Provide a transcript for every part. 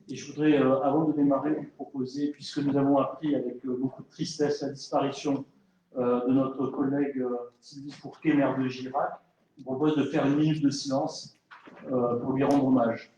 Et je voudrais, avant de démarrer, vous proposer, puisque nous avons appris avec beaucoup de tristesse la disparition de notre collègue Sylvie Fourquet, maire de Girac, je vous propose de faire une minute de silence pour lui rendre hommage.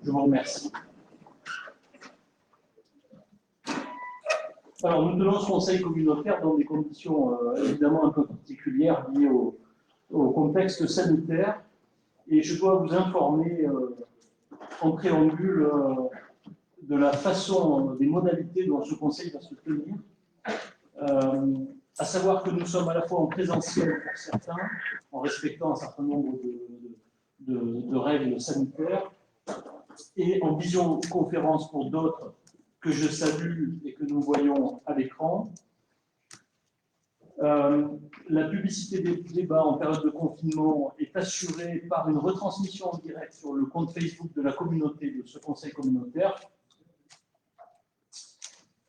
Je vous remercie. Alors, nous tenons ce conseil communautaire dans des conditions évidemment un peu particulières liées au contexte sanitaire. Et je dois vous informer en préambule de la façon, des modalités dont ce conseil va se tenir. À savoir que nous sommes à la fois en présentiel pour certains, en respectant un certain nombre de règles sanitaires, et en visioconférence pour d'autres que je salue et que nous voyons à l'écran. La publicité des débats en période de confinement est assurée par une retransmission en direct sur le compte Facebook de la communauté de ce conseil communautaire,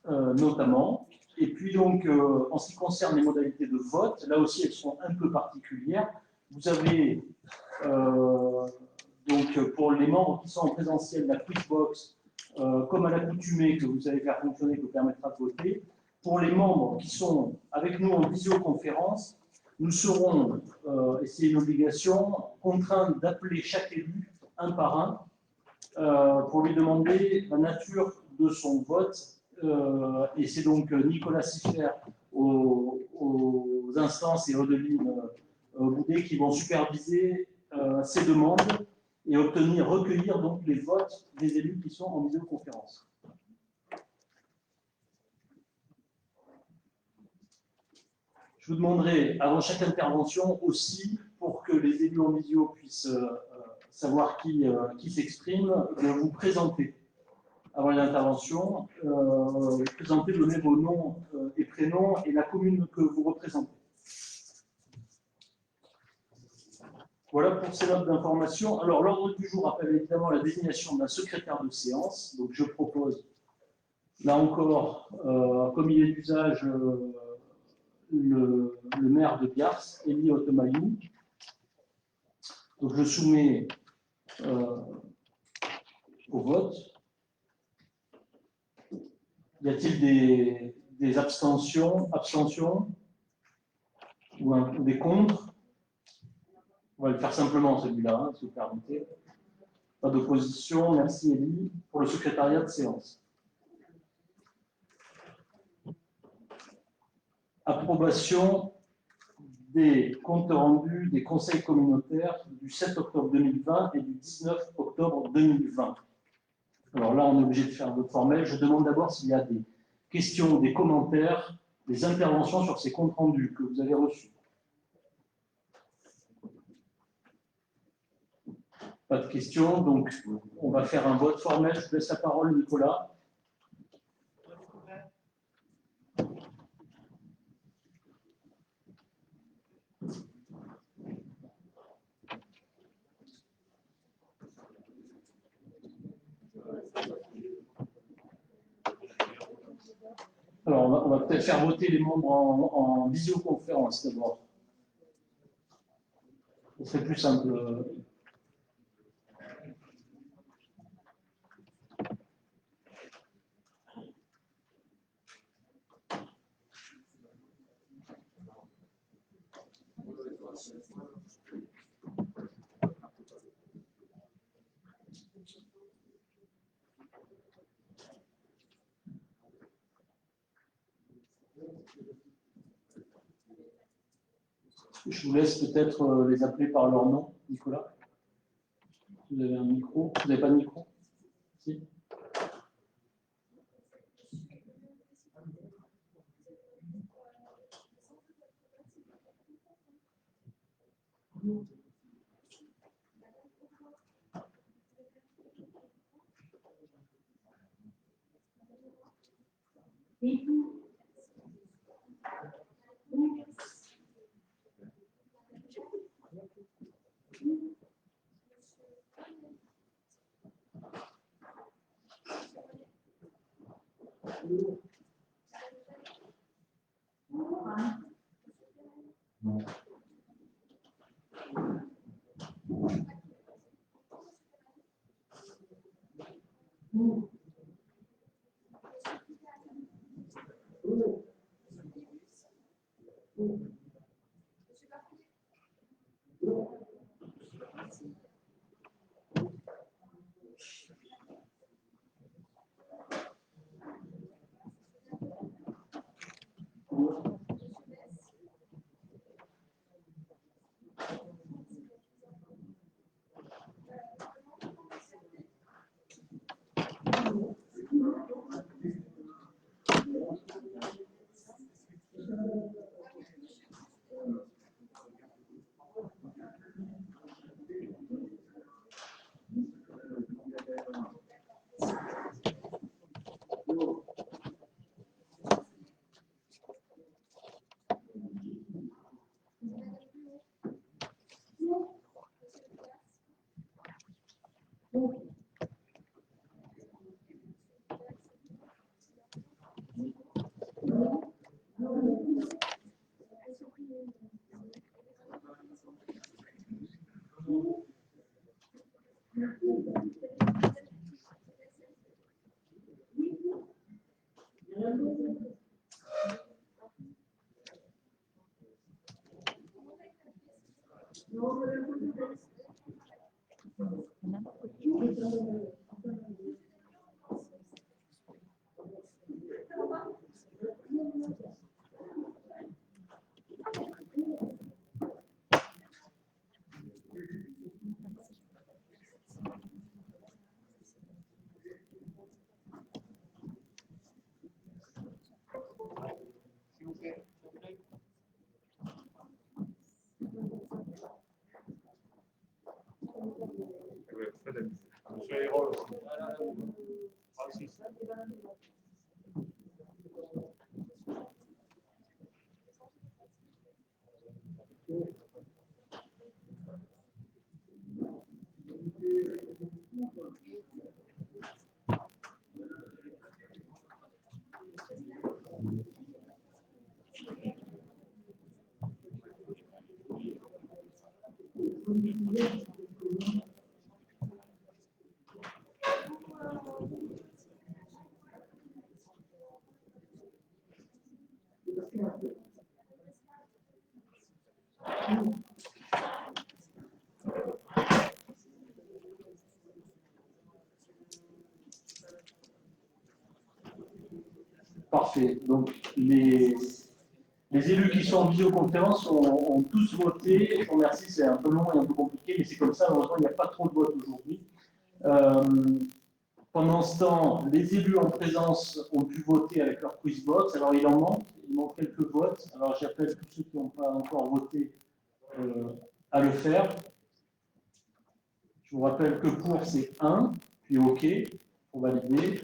notamment. Et puis donc, en ce qui concerne les modalités de vote, là aussi elles sont un peu particulières. Vous avez donc pour les membres qui sont en présentiel, la Quizbox, comme à l'accoutumée, que vous allez faire fonctionner, qui vous permettra de voter. Pour les membres qui sont avec nous en visioconférence, nous serons, et c'est une obligation, contraints d'appeler chaque élu un par un pour lui demander la nature de son vote. Et c'est donc Nicolas Siffert aux instances et Odeline Boudet qui vont superviser ces demandes et recueillir donc les votes des élus qui sont en visioconférence. Je vous demanderai, avant chaque intervention aussi, pour que les élus en visio puissent savoir qui s'exprime, de vous présenter avant l'intervention, présenter, donner vos noms et prénoms et la commune que vous représentez. Voilà pour ces notes d'information. Alors, l'ordre du jour appelle évidemment la désignation d'un secrétaire de séance. Donc, je propose, là encore, comme il est d'usage, le maire de Biars, Élie Otemaillou. Donc, je soumets au vote. Y a-t-il des abstentions ou des contre? On va le faire simplement celui-là, hein, si vous permettez. Pas d'opposition. Merci Élie pour le secrétariat de séance. Approbation des comptes rendus des conseils communautaires du 7 octobre 2020 et du 19 octobre 2020. Alors là, on est obligé de faire un vote formel. Je demande d'abord s'il y a des questions, des commentaires, des interventions sur ces comptes rendus que vous avez reçus. Pas de questions, donc on va faire un vote formel. Je vous laisse la parole, Nicolas. Alors, on va peut-être faire voter les membres en visioconférence d'abord. Ce serait plus simple. Je vous laisse peut-être les appeler par leur nom. Nicolas, vous avez un micro? Vous n'avez pas de micro? Si. Parfait. Donc, les élus qui sont en visioconférence ont tous voté. Je vous remercie, c'est un peu long et un peu compliqué, mais c'est comme ça. Heureusement, il n'y a pas trop de votes aujourd'hui. Pendant ce temps, les élus en présence ont pu voter avec leur Quizbox. Alors, il manque quelques votes. Alors, j'appelle tous ceux qui n'ont pas encore voté à le faire. Je vous rappelle que pour, c'est 1, puis OK, pour valider.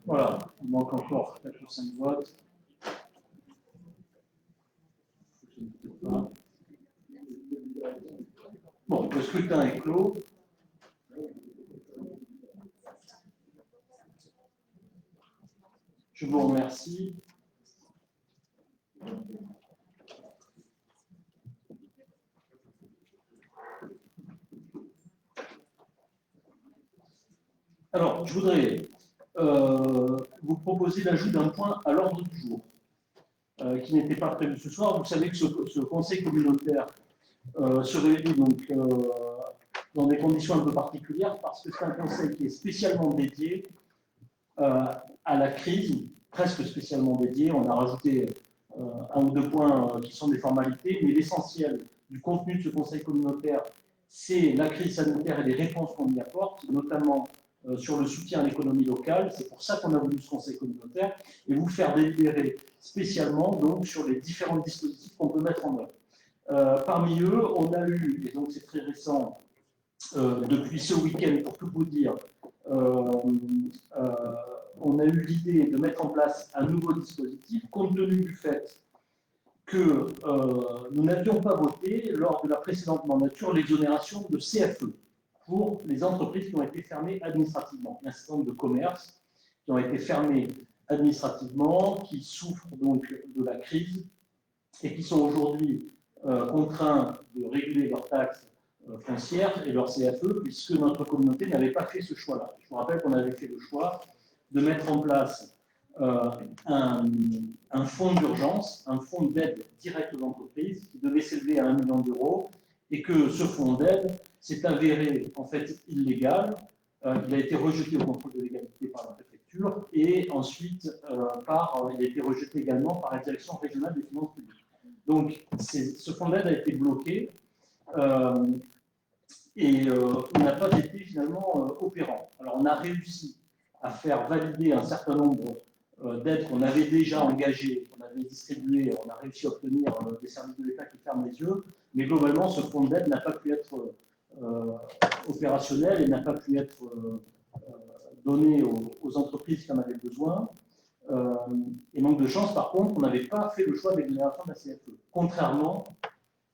Voilà, il manque encore 4 ou 5 votes. Bon, le scrutin est clos. Je vous remercie. Alors, je voudrais vous proposer l'ajout d'un point à l'ordre du jour qui n'était pas prévu ce soir. Vous savez que ce conseil communautaire se réunit donc dans des conditions un peu particulières parce que c'est un conseil qui est spécialement dédié à la crise, presque spécialement dédié. On a rajouté un ou deux points qui sont des formalités, mais l'essentiel du contenu de ce conseil communautaire, c'est la crise sanitaire et les réponses qu'on y apporte, notamment sur le soutien à l'économie locale. C'est pour ça qu'on a voulu ce conseil communautaire et vous faire délibérer spécialement donc, sur les différents dispositifs qu'on peut mettre en œuvre. Parmi eux, on a eu, et donc c'est très récent, depuis ce week-end, pour tout vous dire, on a eu l'idée de mettre en place un nouveau dispositif compte tenu du fait que nous n'avions pas voté lors de la précédente mandature l'exonération de CFE pour les entreprises qui ont été fermées administrativement. Il y a un certain nombre de commerces qui ont été fermés administrativement, qui souffrent donc de la crise et qui sont aujourd'hui contraints de réguler leurs taxes foncières et leur CFE, puisque notre communauté n'avait pas fait ce choix-là. Je vous rappelle qu'on avait fait le choix de mettre en place un fonds d'urgence, un fonds d'aide directe aux entreprises qui devait s'élever à 1 million d'euros, et que ce fonds d'aide s'est avéré en fait illégal. Il a été rejeté au contrôle de légalité par la préfecture, et ensuite il a été rejeté également par la direction régionale des finances publiques. Donc ce fonds d'aide a été bloqué. Et il n'a pas été finalement opérant. Alors on a réussi à faire valider un certain nombre d'aides qu'on avait déjà engagées, qu'on avait distribuées, on a réussi à obtenir des services de l'État qui ferment les yeux, mais globalement ce fonds d'aide n'a pas pu être opérationnel et n'a pas pu être donné aux entreprises qui en avaient besoin. Et manque de chance, par contre, on n'avait pas fait le choix de l'exonération de la CFE, contrairement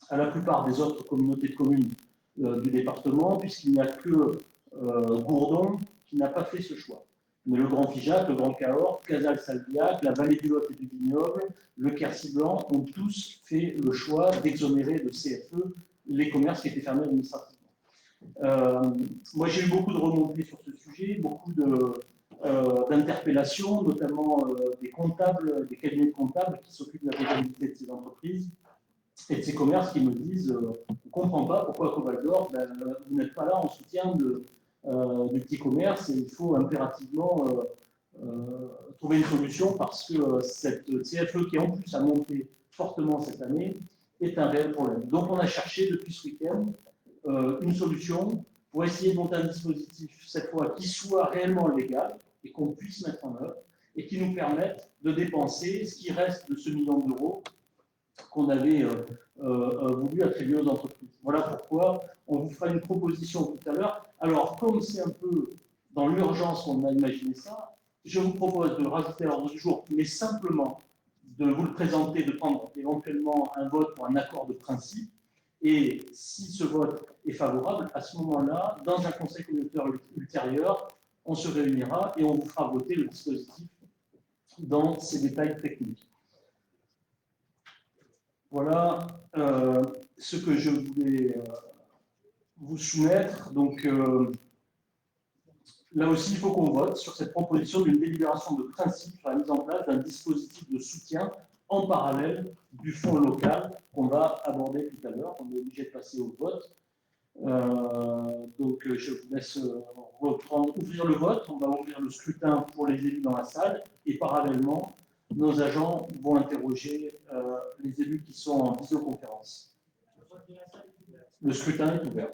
à la plupart des autres communautés de communes du département, puisqu'il n'y a que Gourdon qui n'a pas fait ce choix. Mais le Grand Figeac, le Grand Cahors, Casals-Salviac, la vallée du Lot et du Vignoble, le Quercy-Blanc ont tous fait le choix d'exonérer de CFE les commerces qui étaient fermés administrativement. Moi, j'ai eu beaucoup de remontées sur ce sujet, beaucoup d'interpellations, notamment des comptables, des cabinets de comptables qui s'occupent de la comptabilité de ces entreprises et de ces commerces qui me disent on ne comprend pas pourquoi à Cobalt d'Or, vous n'êtes pas là en soutien du petit commerce et il faut impérativement trouver une solution parce que cette CFE qui en plus a monté fortement cette année est un réel problème. Donc on a cherché depuis ce week-end une solution pour essayer de monter un dispositif cette fois qui soit réellement légal et qu'on puisse mettre en œuvre et qui nous permette de dépenser ce qui reste de ce million d'euros qu'on avait voulu attribuer aux entreprises. Voilà pourquoi on vous fera une proposition tout à l'heure. Alors, comme c'est un peu dans l'urgence qu'on a imaginé ça, je vous propose de le rajouter à l'ordre du jour, mais simplement de vous le présenter, de prendre éventuellement un vote pour un accord de principe. Et si ce vote est favorable, à ce moment-là, dans un conseil communautaire ultérieur, on se réunira et on vous fera voter le dispositif dans ses détails techniques. Voilà ce que je voulais vous soumettre. Donc, là aussi, il faut qu'on vote sur cette proposition d'une délibération de principe sur la mise en place d'un dispositif de soutien en parallèle du fonds local qu'on va aborder tout à l'heure. On est obligé de passer au vote. Donc, je vous laisse ouvrir le vote. On va ouvrir le scrutin pour les élus dans la salle et parallèlement, nos agents vont interroger les élus qui sont en visioconférence. Le scrutin est ouvert.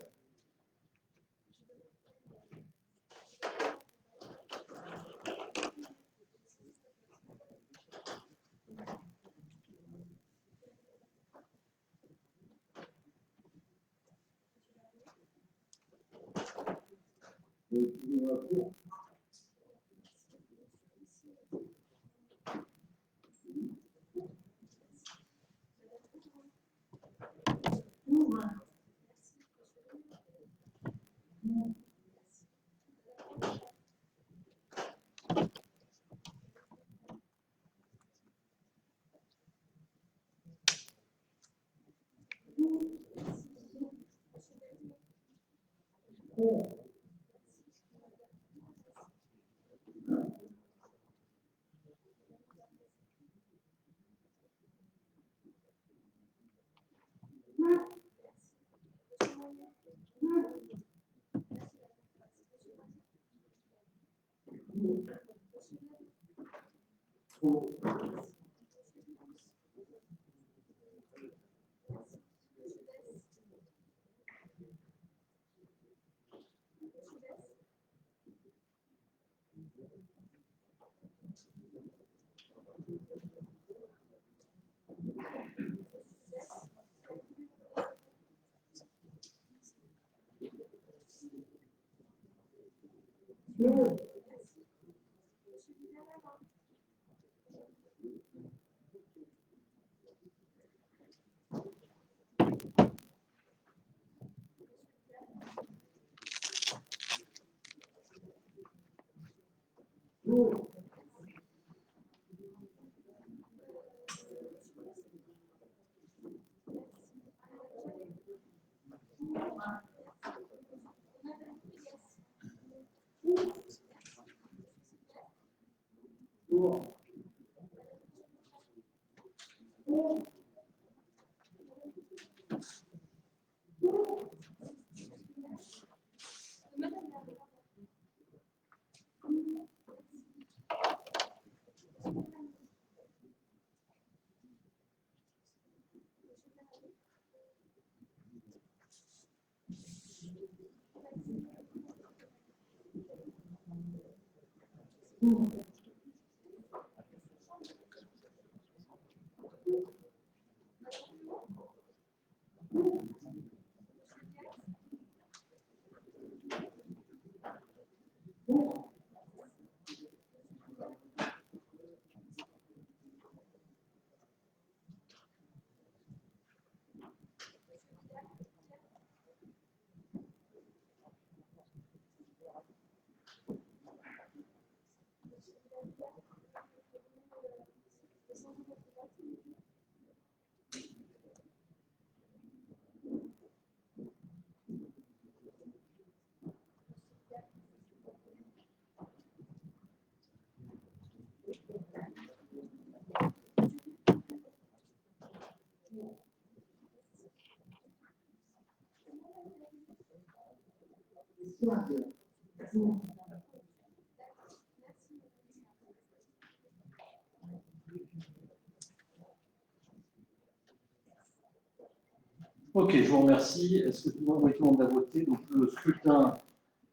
Ok, je vous remercie. Est-ce que tout le monde a voté? Donc le scrutin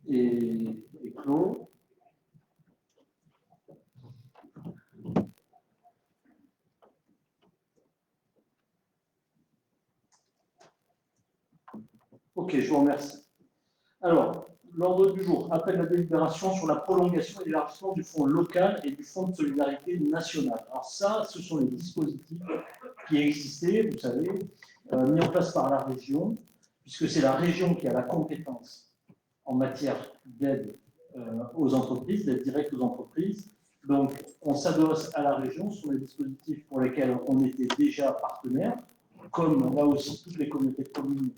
est clos. Ok, je vous remercie. Alors, l'ordre du jour appelle la délibération sur la prolongation et l'élargissement du fonds local et du fonds de solidarité nationale. Alors ça, ce sont les dispositifs qui existaient, vous savez, mis en place par la région, puisque c'est la région qui a la compétence en matière d'aide aux entreprises, d'aide directe aux entreprises. Donc, on s'adosse à la région sur les dispositifs pour lesquels on était déjà partenaire, comme là aussi toutes les communautés de communes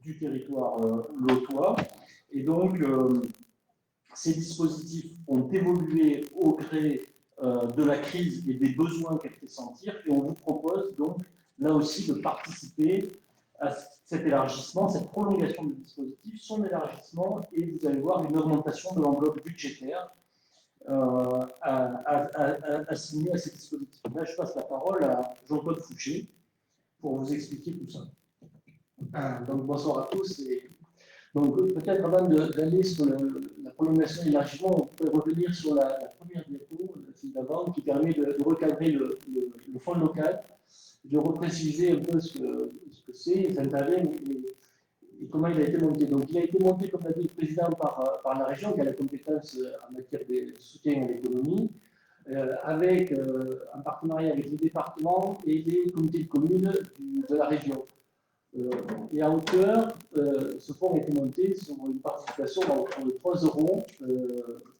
du territoire lotois. Et donc, ces dispositifs ont évolué au gré de la crise et des besoins qu'elle fait sentir, et on vous propose donc là aussi de participer à cet élargissement, cette prolongation du dispositif, son élargissement, et vous allez voir une augmentation de l'enveloppe budgétaire assignée à ces dispositifs. Là, je passe la parole à Jean-Claude Fouché pour vous expliquer tout ça. Donc, bonsoir à tous. Donc, peut-être avant d'aller sur la prolongation et l'élargissement, on pourrait revenir sur la première diapo d'avant qui permet de recadrer le fonds local, de repréciser un peu ce que c'est, ça intervient et comment il a été monté. Donc, il a été monté, comme l'a dit le président, par la région qui a la compétence en matière de soutien à l'économie, avec un partenariat avec les départements et les comités de communes de la région. Et à hauteur, ce fonds a été monté sur une participation de 3 €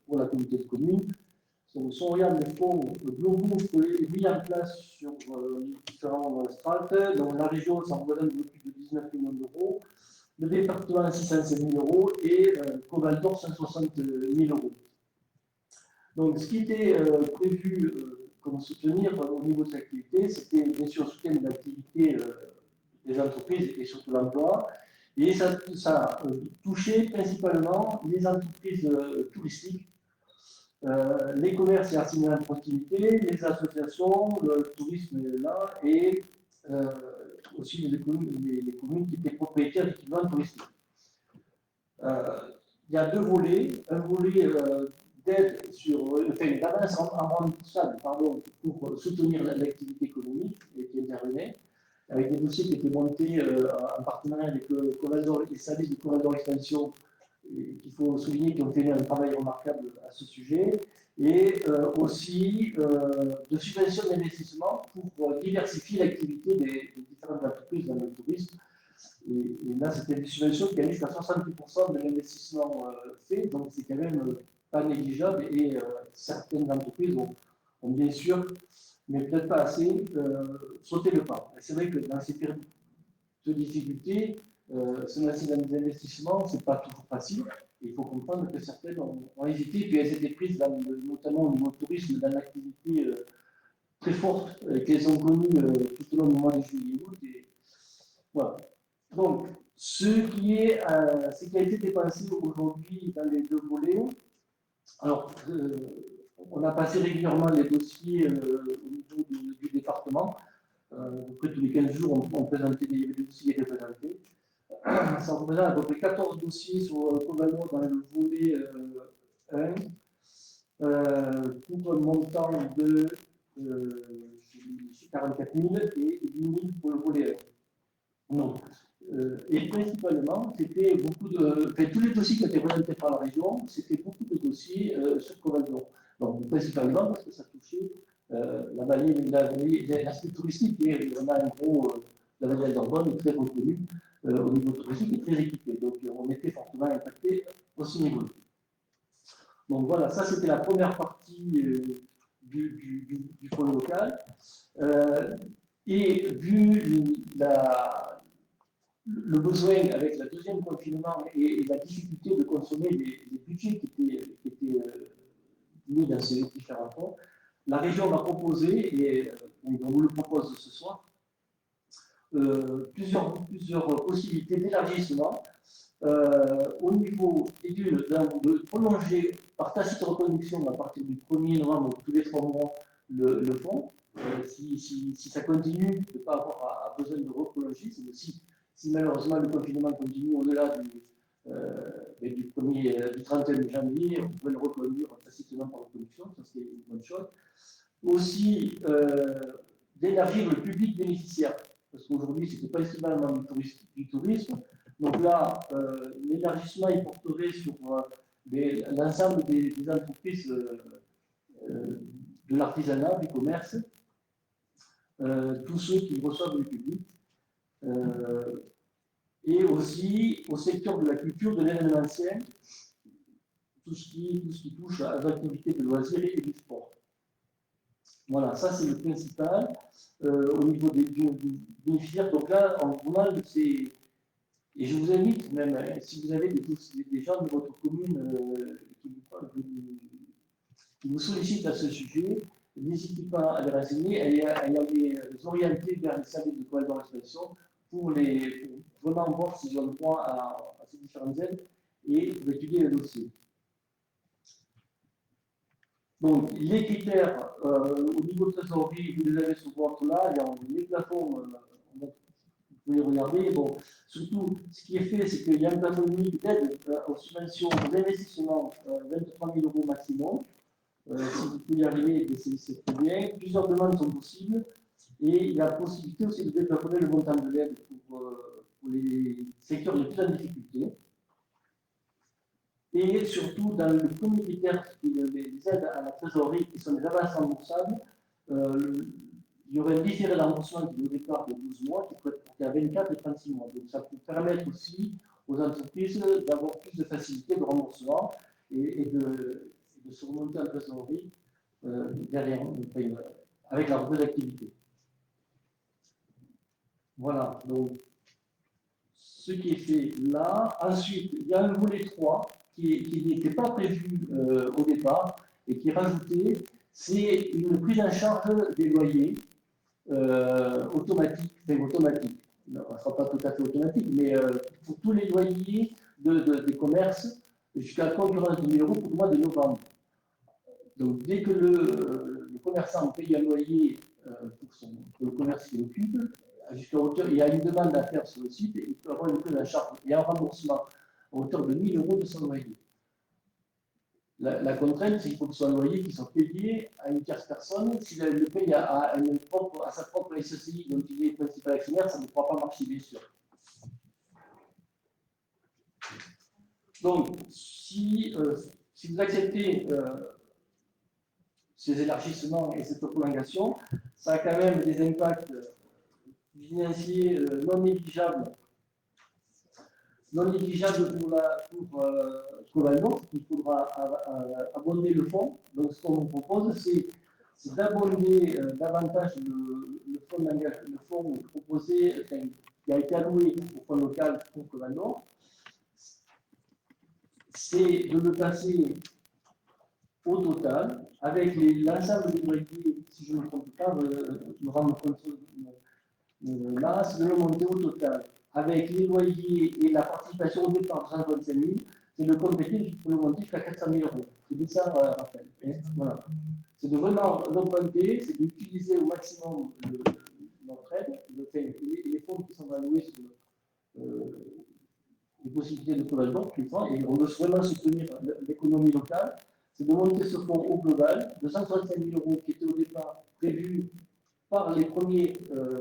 pour la communauté de communes. Si on regarde les fonds globaux mis en place sur les différents strates, donc la région, ça représente plus de 19 millions d'euros, le département 605 000 € et Val d'Or 160 000 €. Donc ce qui était prévu comme soutenir au niveau de cette activité, c'était bien sûr le soutien de l'activité des entreprises et surtout l'emploi. Et ça touchait principalement les entreprises touristiques les commerces et artisanats de proximité, les associations, le tourisme est là, et aussi les communes qui étaient propriétaires d'équipements touristiques. Il y a deux volets, un volet d'aide d'avance remboursable, pardon, pour soutenir l'activité économique qui intervenait, avec des dossiers qui étaient montés en partenariat avec les services du Corridor Extension, qu'il faut souligner, qui ont fait un travail remarquable à ce sujet, et aussi de subventions d'investissement pour diversifier l'activité des différentes entreprises dans le tourisme. Et là, c'était des subventions qui allaient jusqu'à 70% de l'investissement fait, donc c'est quand même pas négligeable, et certaines entreprises ont bien sûr, mais peut-être pas assez, sauté le pas. C'est vrai que dans ces périodes de difficultés, se lancer dans des investissements, ce n'est pas toujours facile. Il faut comprendre que certaines ont hésité, puis elles étaient prises, notamment au niveau tourisme, dans l'activité très forte qu'elles ont connue tout au long du mois de juillet-août. Voilà. Donc, ce qui a été dépensé aujourd'hui dans les deux volets, alors, on a passé régulièrement les dossiers au niveau du département. Après tous les 15 jours, on présentait des dossiers représentés. Ça représente à peu près 14 dossiers sur Covano dans le volet 1, pour un montant de 44 000 et 10 000 pour le volet 1. Donc, et principalement, c'était beaucoup de. Enfin, tous les dossiers qui étaient présentés par la région, c'était beaucoup de dossiers sur Covano. Donc, principalement parce que ça touchait la vallée, l'aspect touristique, et on a un gros. La vallée d'Arbonne est très reconnue au niveau touristique et très équipée. Donc, on était fortement impacté au ce niveau. Donc, voilà, ça c'était la première partie du fonds local. Et vu le besoin avec le deuxième confinement et la difficulté de consommer les budgets qui étaient mis dans ces différents fonds, la région m'a proposé, et on vous le propose ce soir, plusieurs possibilités d'élargissement au niveau de prolonger par tacite reconduction à partir du 1er novembre tous les 3 mois le fonds. Si ça continue, de ne pas avoir besoin de reprolonger, si malheureusement le confinement continue au-delà du 31 janvier, on peut le reconduire tacitement par reconduction, ça c'est une bonne chose. Aussi, d'élargir le public bénéficiaire, parce qu'aujourd'hui, ce n'était principalement du tourisme. Donc là, l'élargissement, il porterait sur l'ensemble des entreprises de l'artisanat, du commerce, tous ceux qui reçoivent le public, et aussi au secteur de la culture, de l'événementiel, tout ce qui touche à l'activité de loisirs et du sport. Voilà, ça c'est le principal au niveau des bénéficiaires. Donc là, en global, c'est. Et je vous invite, même si vous avez des gens de votre commune qui vous sollicitent à ce sujet, n'hésitez pas à les renseigner et à les orienter vers les services de Corridor Extension pour vraiment voir s'ils ont le droit à ces différentes aides et pour étudier le dossier. Donc, les critères au niveau de trésorerie, vous les avez sur votre là, il y a les plafonds, vous pouvez les regarder. Bon, surtout, ce qui est fait, c'est qu'il y a un plafond unique d'aide aux subventions d'investissement 23 000 € maximum. Si vous pouvez y arriver, c'est très bien. Plusieurs demandes sont possibles et il y a la possibilité aussi de déplafonner le montant de l'aide pour les secteurs les plus en difficulté. Et surtout, dans le premier critère, les aides à la trésorerie, qui sont des avances remboursables, il y aurait un différé de remboursement qui est au départ de 12 mois, qui peut être porté à 24 et 36 mois. Donc ça peut permettre aussi aux entreprises d'avoir plus de facilité de remboursement et de se remonter en trésorerie derrière, avec la reprise d'activité. Voilà, donc ce qui est fait là. Ensuite, il y a un volet 3 qui n'était pas prévu au départ et qui est rajouté, c'est une prise en charge des loyers automatique. Non, ça ne sera pas tout à fait automatique, mais pour tous les loyers des commerces jusqu'à concurrence de 1 000 € pour le mois de novembre. Donc, dès que le commerçant paye un loyer pour le commerce qu'il occupe, jusqu'à hauteur, il y a une demande à faire sur le site et il peut avoir une prise en charge et un remboursement à hauteur de 1 000 € de son loyer. La contrainte, c'est qu'il faut que ce soit un loyer qui soit payé à une tierce personne. S'il le paye à sa propre SCI, dont il est principal actionnaire, ça ne pourra pas marcher, bien sûr. Donc, si vous acceptez ces élargissements et cette prolongation, ça a quand même des impacts financiers non négligeables pour Covalent. Il faudra abonder le fonds. Donc, ce qu'on vous propose, c'est d'abonder davantage le fonds proposé, qui a été alloué au fonds local pour Covalent. C'est de le passer au total, avec l'ensemble des loyers, si je ne me trompe pas, me rendre compte là, c'est de le monter au total. Avec les loyers et la participation au départ de 125 000, c'est de compléter pour le monter jusqu'à 400 000 €. C'est bien ça, Raphaël. Voilà. C'est de vraiment l'augmenter, c'est d'utiliser au maximum notre aide, les fonds qui sont alloués sur les possibilités de Covalent, et on veut vraiment soutenir l'économie locale. C'est de monter ce fonds au global de 135 000 € qui était au départ prévu par les premières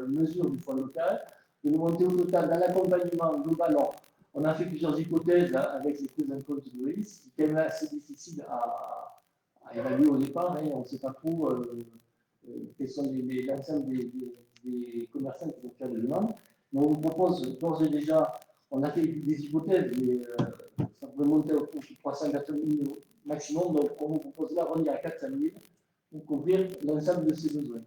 mesures du fonds local, de le monter au total dans l'accompagnement global. Alors, on a fait plusieurs hypothèses avec les prises en compte de risque, qui est quand même assez difficile à évaluer au départ. On ne sait pas trop quels sont l'ensemble des commerçants qui vont faire des demandes. Mais on vous propose d'ores et déjà, on a fait des hypothèses, mais ça pourrait monter au 380 000 € maximum. Donc, on vous propose là, on y à 400 000 pour couvrir l'ensemble de ces besoins.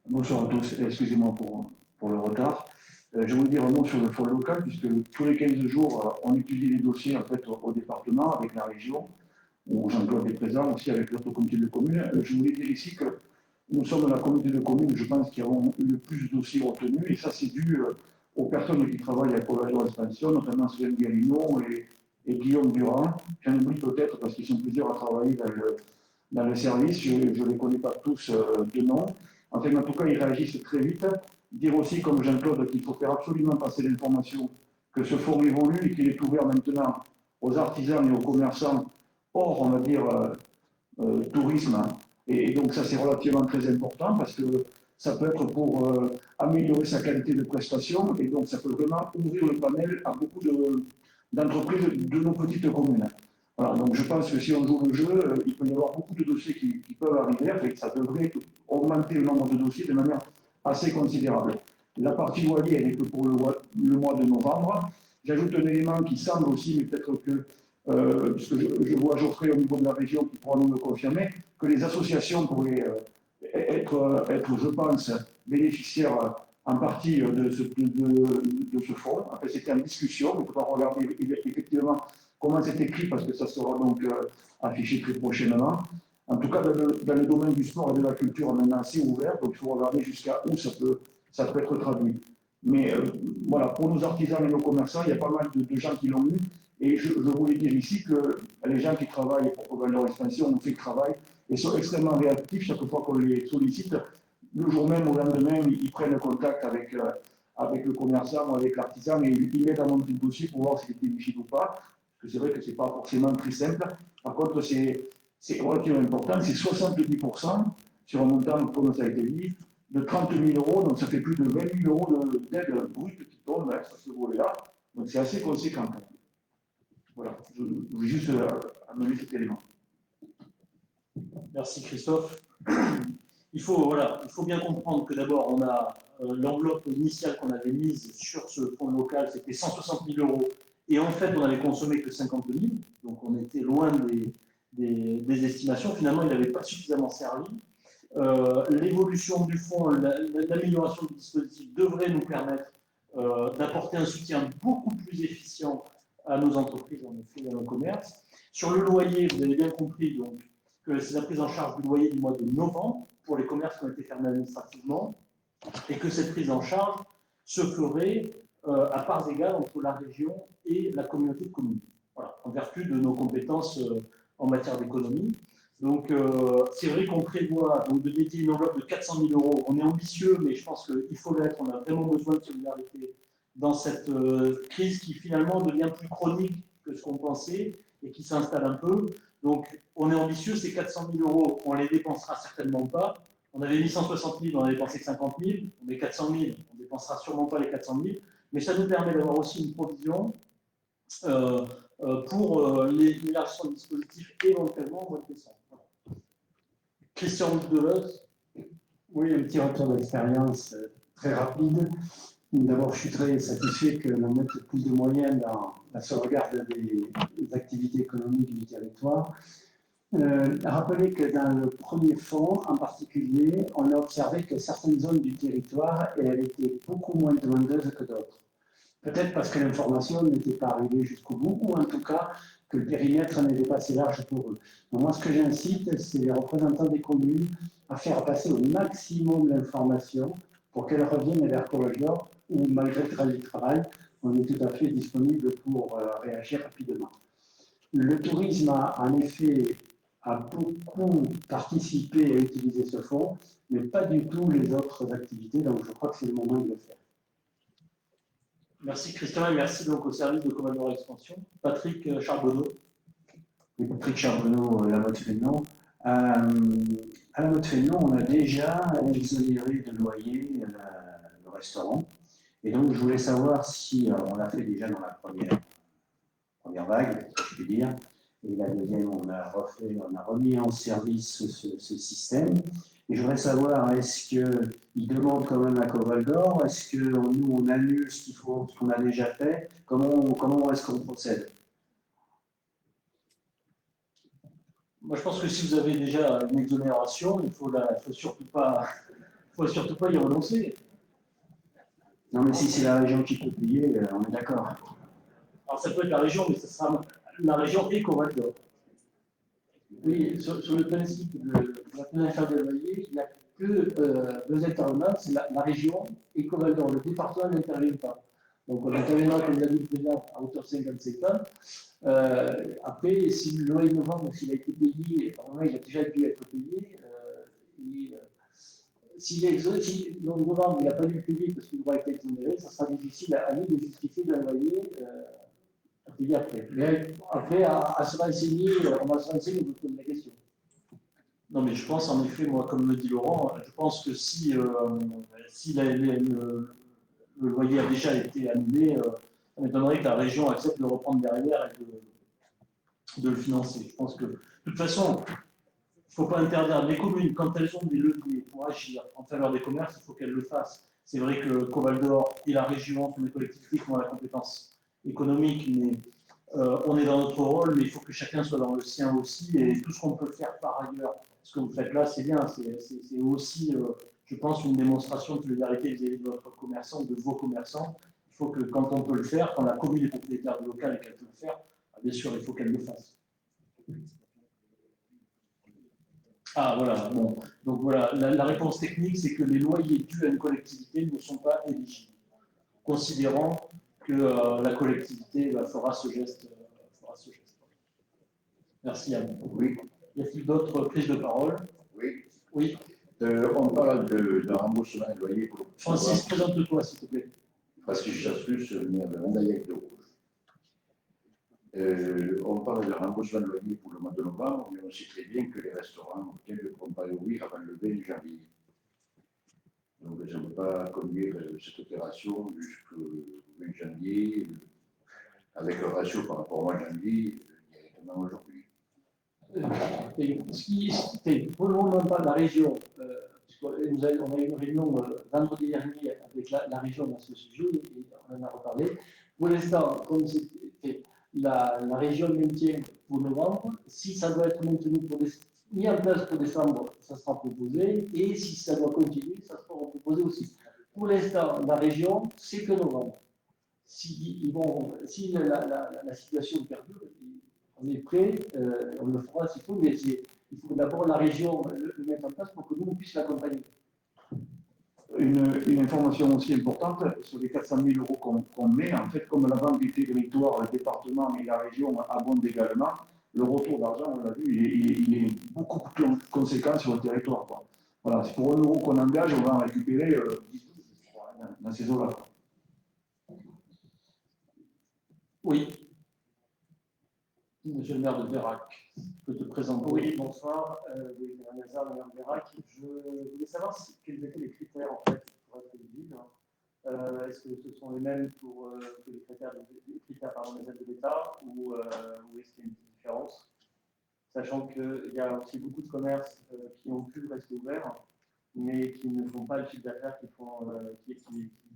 Bonsoir à tous, excusez-moi pour le retard. Je voulais dire un mot sur le fonds local, puisque tous les 15 jours, on étudie les dossiers en fait, au département, avec la région, où Jean-Claude est présent, aussi avec l'autre comité de communes. Je voulais dire ici que nous sommes la comité de communes, je pense, qui avons eu le plus de dossiers retenus, et ça c'est dû aux personnes qui travaillent à Covalent Expansion, notamment Sven Guérino et Guillaume Durand. J'en oublie peut-être parce qu'ils sont plusieurs à travailler dans le service, je ne les connais pas tous de nom. Enfin, en tout cas, ils réagissent très vite. Dire aussi, comme Jean-Claude, qu'il faut faire absolument passer l'information que ce fonds évolue et qu'il est ouvert maintenant aux artisans et aux commerçants hors, on va dire, tourisme. Et donc, ça, c'est relativement très important parce que ça peut être pour améliorer sa qualité de prestation et donc ça peut vraiment ouvrir le panel à beaucoup d'entreprises de nos petites communes. Voilà, donc je pense que si on joue le jeu, il peut y avoir beaucoup de dossiers qui peuvent arriver et ça devrait augmenter le nombre de dossiers de manière assez considérable. La partie loyer, elle est que pour le mois de novembre. J'ajoute un élément qui semble aussi, mais peut-être que, puisque je vois Geoffrey au niveau de la région qui pourra nous le confirmer, que les associations pourraient être, je pense, bénéficiaires en partie de ce fonds. Après, c'était en discussion, il faudra regarder effectivement comment c'est écrit, parce que ça sera donc affiché très prochainement. En tout cas, dans le domaine du sport et de la culture, on est assez ouvert, donc il faut regarder jusqu'à où ça peut être traduit. Mais voilà, pour nos artisans et nos commerçants, il y a pas mal de gens qui l'ont eu. Et je voulais dire ici que les gens qui travaillent pour Covalent Expansion ont fait le travail et sont extrêmement réactifs chaque fois qu'on les sollicite. Le jour même, au lendemain, ils prennent contact avec le commerçant ou avec l'artisan et ils mettent à monter le dossier pour voir s'il est éligible ou pas. C'est vrai que ce n'est pas forcément très simple. Par contre, c'est relativement important. C'est 70% sur un montant, comme ça a été dit, de 30 000 €. Donc, ça fait plus de 20 000 € d'aide brute qui tombe sur ce volet-là. Donc, c'est assez conséquent. Voilà. Je voulais juste amener cet élément. Merci Christophe. Il faut bien comprendre que d'abord, on a l'enveloppe initiale qu'on avait mise sur ce fonds local, c'était 160 000 €. Et en fait, on n'avait consommé que 50 000, donc on était loin des estimations. Finalement, il n'avait pas suffisamment servi. L'évolution du fonds, l'amélioration du dispositif devrait nous permettre d'apporter un soutien beaucoup plus efficient à nos entreprises, en effet, à nos commerces. Sur le loyer, vous avez bien compris donc, que c'est la prise en charge du loyer du mois de novembre pour les commerces qui ont été fermés administrativement, et que cette prise en charge se ferait à parts égales entre la région et la communauté de communes. Voilà. en vertu de nos compétences en matière d'économie. Donc, c'est vrai qu'on prévoit donc, de dédier une enveloppe de 400 000 euros. On est ambitieux, mais je pense qu'il faut l'être. On a vraiment besoin de solidarité dans cette crise qui finalement devient plus chronique que ce qu'on pensait et qui s'installe un peu. Donc, on est ambitieux, ces 400 000 euros, on ne les dépensera certainement pas. On avait mis 160 000, on a dépensé 50 000. On met 400 000, on ne dépensera sûrement pas les 400 000. Mais ça nous permet d'avoir aussi une provision pour l'élargissement du dispositif éventuellement au mois de décembre. Voilà. Christian Deleuze. Oui, un petit retour d'expérience très rapide. D'abord, je suis très satisfait que l'on mette plus de moyens dans la sauvegarde des activités économiques du territoire. Rappelez que dans le premier fonds, en particulier, on a observé que certaines zones du territoire étaient beaucoup moins demandeuses que d'autres. Peut-être parce que l'information n'était pas arrivée jusqu'au bout, ou en tout cas que le périmètre n'était pas assez large pour eux. Donc moi, ce que j'incite, c'est les représentants des communes à faire passer au maximum l'information pour qu'elle revienne vers Corridor, où malgré le travail, on est tout à fait disponible pour réagir rapidement. Le tourisme a en effet beaucoup participé à utiliser ce fonds, mais pas du tout les autres activités, donc je crois que c'est le moment de le faire. Merci Christian et merci donc au service de Commodore Expansion. Patrick Charbonneau. Oui, Patrick Charbonneau, la Motte Fénon. À la Motte Fénon, on a déjà exonéré de loyer le restaurant. Et donc, je voulais savoir si on l'a fait déjà dans la première vague, si je puis dire. Et la deuxième, on a remis en service ce système. Et je voudrais savoir, est-ce qu'ils demandent quand même à Coval d'Or? Est-ce que nous, on annule ce qu'on a déjà fait? Comment est-ce qu'on procède? Moi, je pense que si vous avez déjà une exonération, il ne faut surtout pas y renoncer. Non, mais si c'est la région qui peut payer, on est d'accord. Alors, ça peut être la région, mais ce sera la région et Coval d'Or. Oui, sur le principe de la prise de loyer, il n'y a que deux intervenants, c'est la région et Coval d'Or. Le département n'intervient pas. Donc on interviendra, comme l'a dit le président, à hauteur de 55 ans. Après, si le loyer novembre, s'il a été payé, apparemment il a déjà dû être payé, si novembre il n'a pas dû le payer parce que le droit a été exonéré, ça sera difficile à lui de justifier d'un loyer. Après, à se renseigner, on va se renseigner, on vous pose la question. Non, mais je pense en effet, moi, comme le dit Laurent, je pense que si le loyer a déjà été annulé, ça m'étonnerait que la région accepte de le reprendre derrière et de le financer. Je pense que, de toute façon, il ne faut pas interdire les communes, quand elles ont des leviers pour agir en faveur des commerces, il faut qu'elles le fassent. C'est vrai que Coval d'Or et la région sont des collectivités qui ont la compétence économique, mais on est dans notre rôle, mais il faut que chacun soit dans le sien aussi, et tout ce qu'on peut faire par ailleurs, ce que vous faites là, c'est bien, c'est aussi, je pense, une démonstration de solidarité vis-à-vis de votre commerçant, de vos commerçants. Il faut que quand on peut le faire, quand la commune est propriétaire du local et qu'elle peut le faire, bien sûr, il faut qu'elle le fasse. Ah voilà, bon, donc voilà, la réponse technique, c'est que les loyers dus à une collectivité ne sont pas éligibles, considérant que la collectivité fera ce geste. Merci Anne. Oui. Y a-t-il d'autres prises de parole? Oui. Oui. On parle de remboursement de loyer. Francis, présente-toi s'il te plaît. Francis Chassus, maire de Mandaillac de Rouge. On parle de remboursement de loyer pour le mois de novembre, mais on sait très bien que les restaurants ne pourront pas ouvrir avant le 20 janvier. Donc, je ne veux pas conduire cette opération jusqu'au 20 janvier, avec le ratio par rapport au mois de janvier, directement aujourd'hui. Ce qui est, pour le moment, pas la région, on a eu une réunion vendredi dernier avec la région à ce sujet, et on en a reparlé. Pour l'instant, comme c'était la région maintient pour novembre, si ça doit être maintenu mis en place pour décembre, ça sera proposé, et si ça doit continuer, ça sera proposé aussi. Pour l'instant, la région, c'est que novembre. Si la situation perdure, on est prêt, on le fera s'il faut, mais il faut d'abord la région le mettre en place pour que nous, on puisse l'accompagner. une information aussi importante sur les 400 000 euros qu'on met, en fait, comme la Banque des territoires, le département et la région abondent également, le retour d'argent, on l'a vu, il est beaucoup plus conséquent sur le territoire, quoi. Voilà, c'est pour 1 euro qu'on engage, on va en récupérer 10 dans ces eaux-là. Oui. Monsieur le maire de Vérac, je peux te présenter. Oui, bonsoir. Oui, Nazar, le maire de Vérac. Je voulais savoir quels étaient les critères en fait pour être éligible. Est-ce que ce sont les mêmes que les critères des aides de l'État ou est-ce qu'il y a une petite différence? Sachant qu'il y a aussi beaucoup de commerces qui ont pu rester ouverts, mais qui ne font pas le chiffre d'affaires qui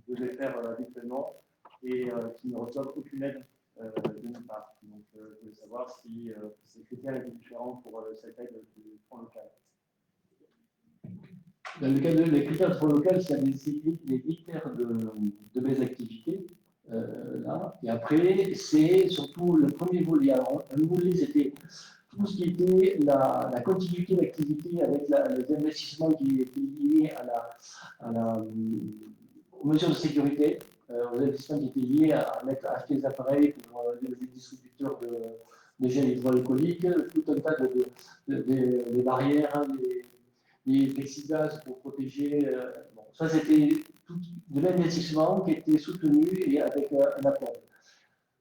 devaient faire habituellement et qui ne reçoivent aucune aide de notre part. Donc, je voulais savoir si ces critères étaient différents pour cette aide du fonds local. Dans le cas des critères de fonds local, c'est les critères de mes activités. Là. Et après, c'est surtout le premier volet. Alors, un volet, c'était tout ce qui était la continuité d'activité avec les investissements qui étaient liés aux mesures de sécurité, aux investissements qui étaient liés à acheter des appareils pour les distributeurs de gel hydroalcoolique, tout un tas de barrières, hein, des plexiglas pour protéger. Bon, ça, c'était de l'investissement qui était soutenu et avec un apport.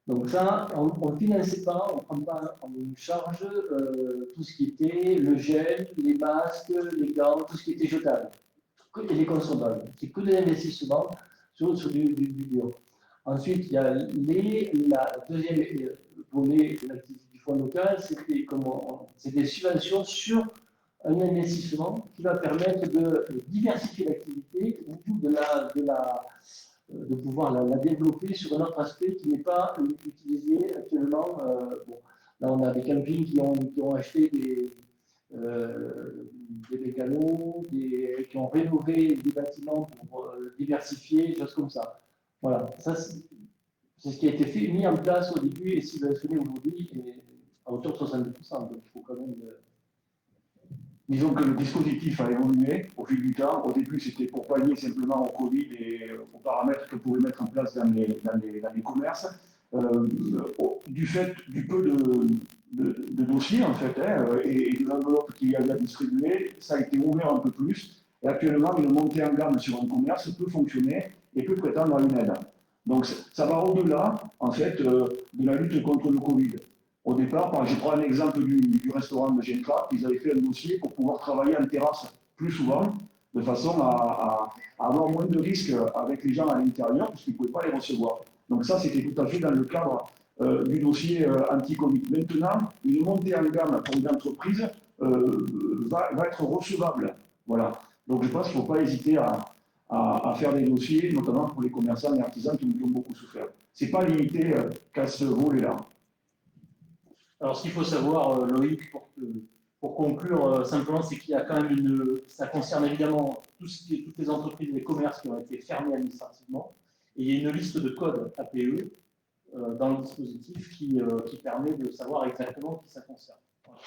Donc ça, on ne finançait pas, on ne prend pas en charge tout ce qui était le gel, les masques, les gants, tout ce qui était jetable et les consommables. C'est que des investissements sur du bio. Ensuite, il y a la deuxième volet de l'activité du fonds local, c'est des subventions sur un investissement qui va permettre de diversifier l'activité ou de pouvoir la développer sur un autre aspect qui n'est pas utilisé actuellement. Bon, là, on a des campings qui ont acheté des mécanos, qui ont rénové des bâtiments pour diversifier, des choses comme ça. Voilà, ça c'est ce qui a été mis en place au début et subventionné aujourd'hui à hauteur de 70%. Donc il faut quand même. Disons que le dispositif a évolué au fil du temps. Au début, c'était pour pallier simplement au Covid et aux paramètres que pouvaient mettre en place dans les commerces. Du fait du peu de dossiers, en fait, et de l'enveloppe qu'il y avait à distribuer, ça a été ouvert un peu plus. Et actuellement, une montée en gamme sur un commerce peut fonctionner et peut prétendre à une aide. Donc, ça va au-delà, en fait, de la lutte contre le Covid. Au départ, je prends un exemple du restaurant de Gentra, ils avaient fait un dossier pour pouvoir travailler en terrasse plus souvent, de façon à avoir moins de risques avec les gens à l'intérieur, puisqu'ils ne pouvaient pas les recevoir. Donc ça, c'était tout à fait dans le cadre du dossier anti-Covid. Maintenant, une montée en gamme pour une entreprise va être recevable. Voilà. Donc je pense qu'il ne faut pas hésiter à faire des dossiers, notamment pour les commerçants et artisans qui ont beaucoup souffert. Ce n'est pas limité qu'à ce volet-là. Alors, ce qu'il faut savoir, Loïc, pour conclure simplement, c'est qu'il y a quand même ça concerne évidemment toutes les entreprises et les commerces qui ont été fermés administrativement. Et il y a une liste de codes APE dans le dispositif qui permet de savoir exactement qui ça concerne. Voilà.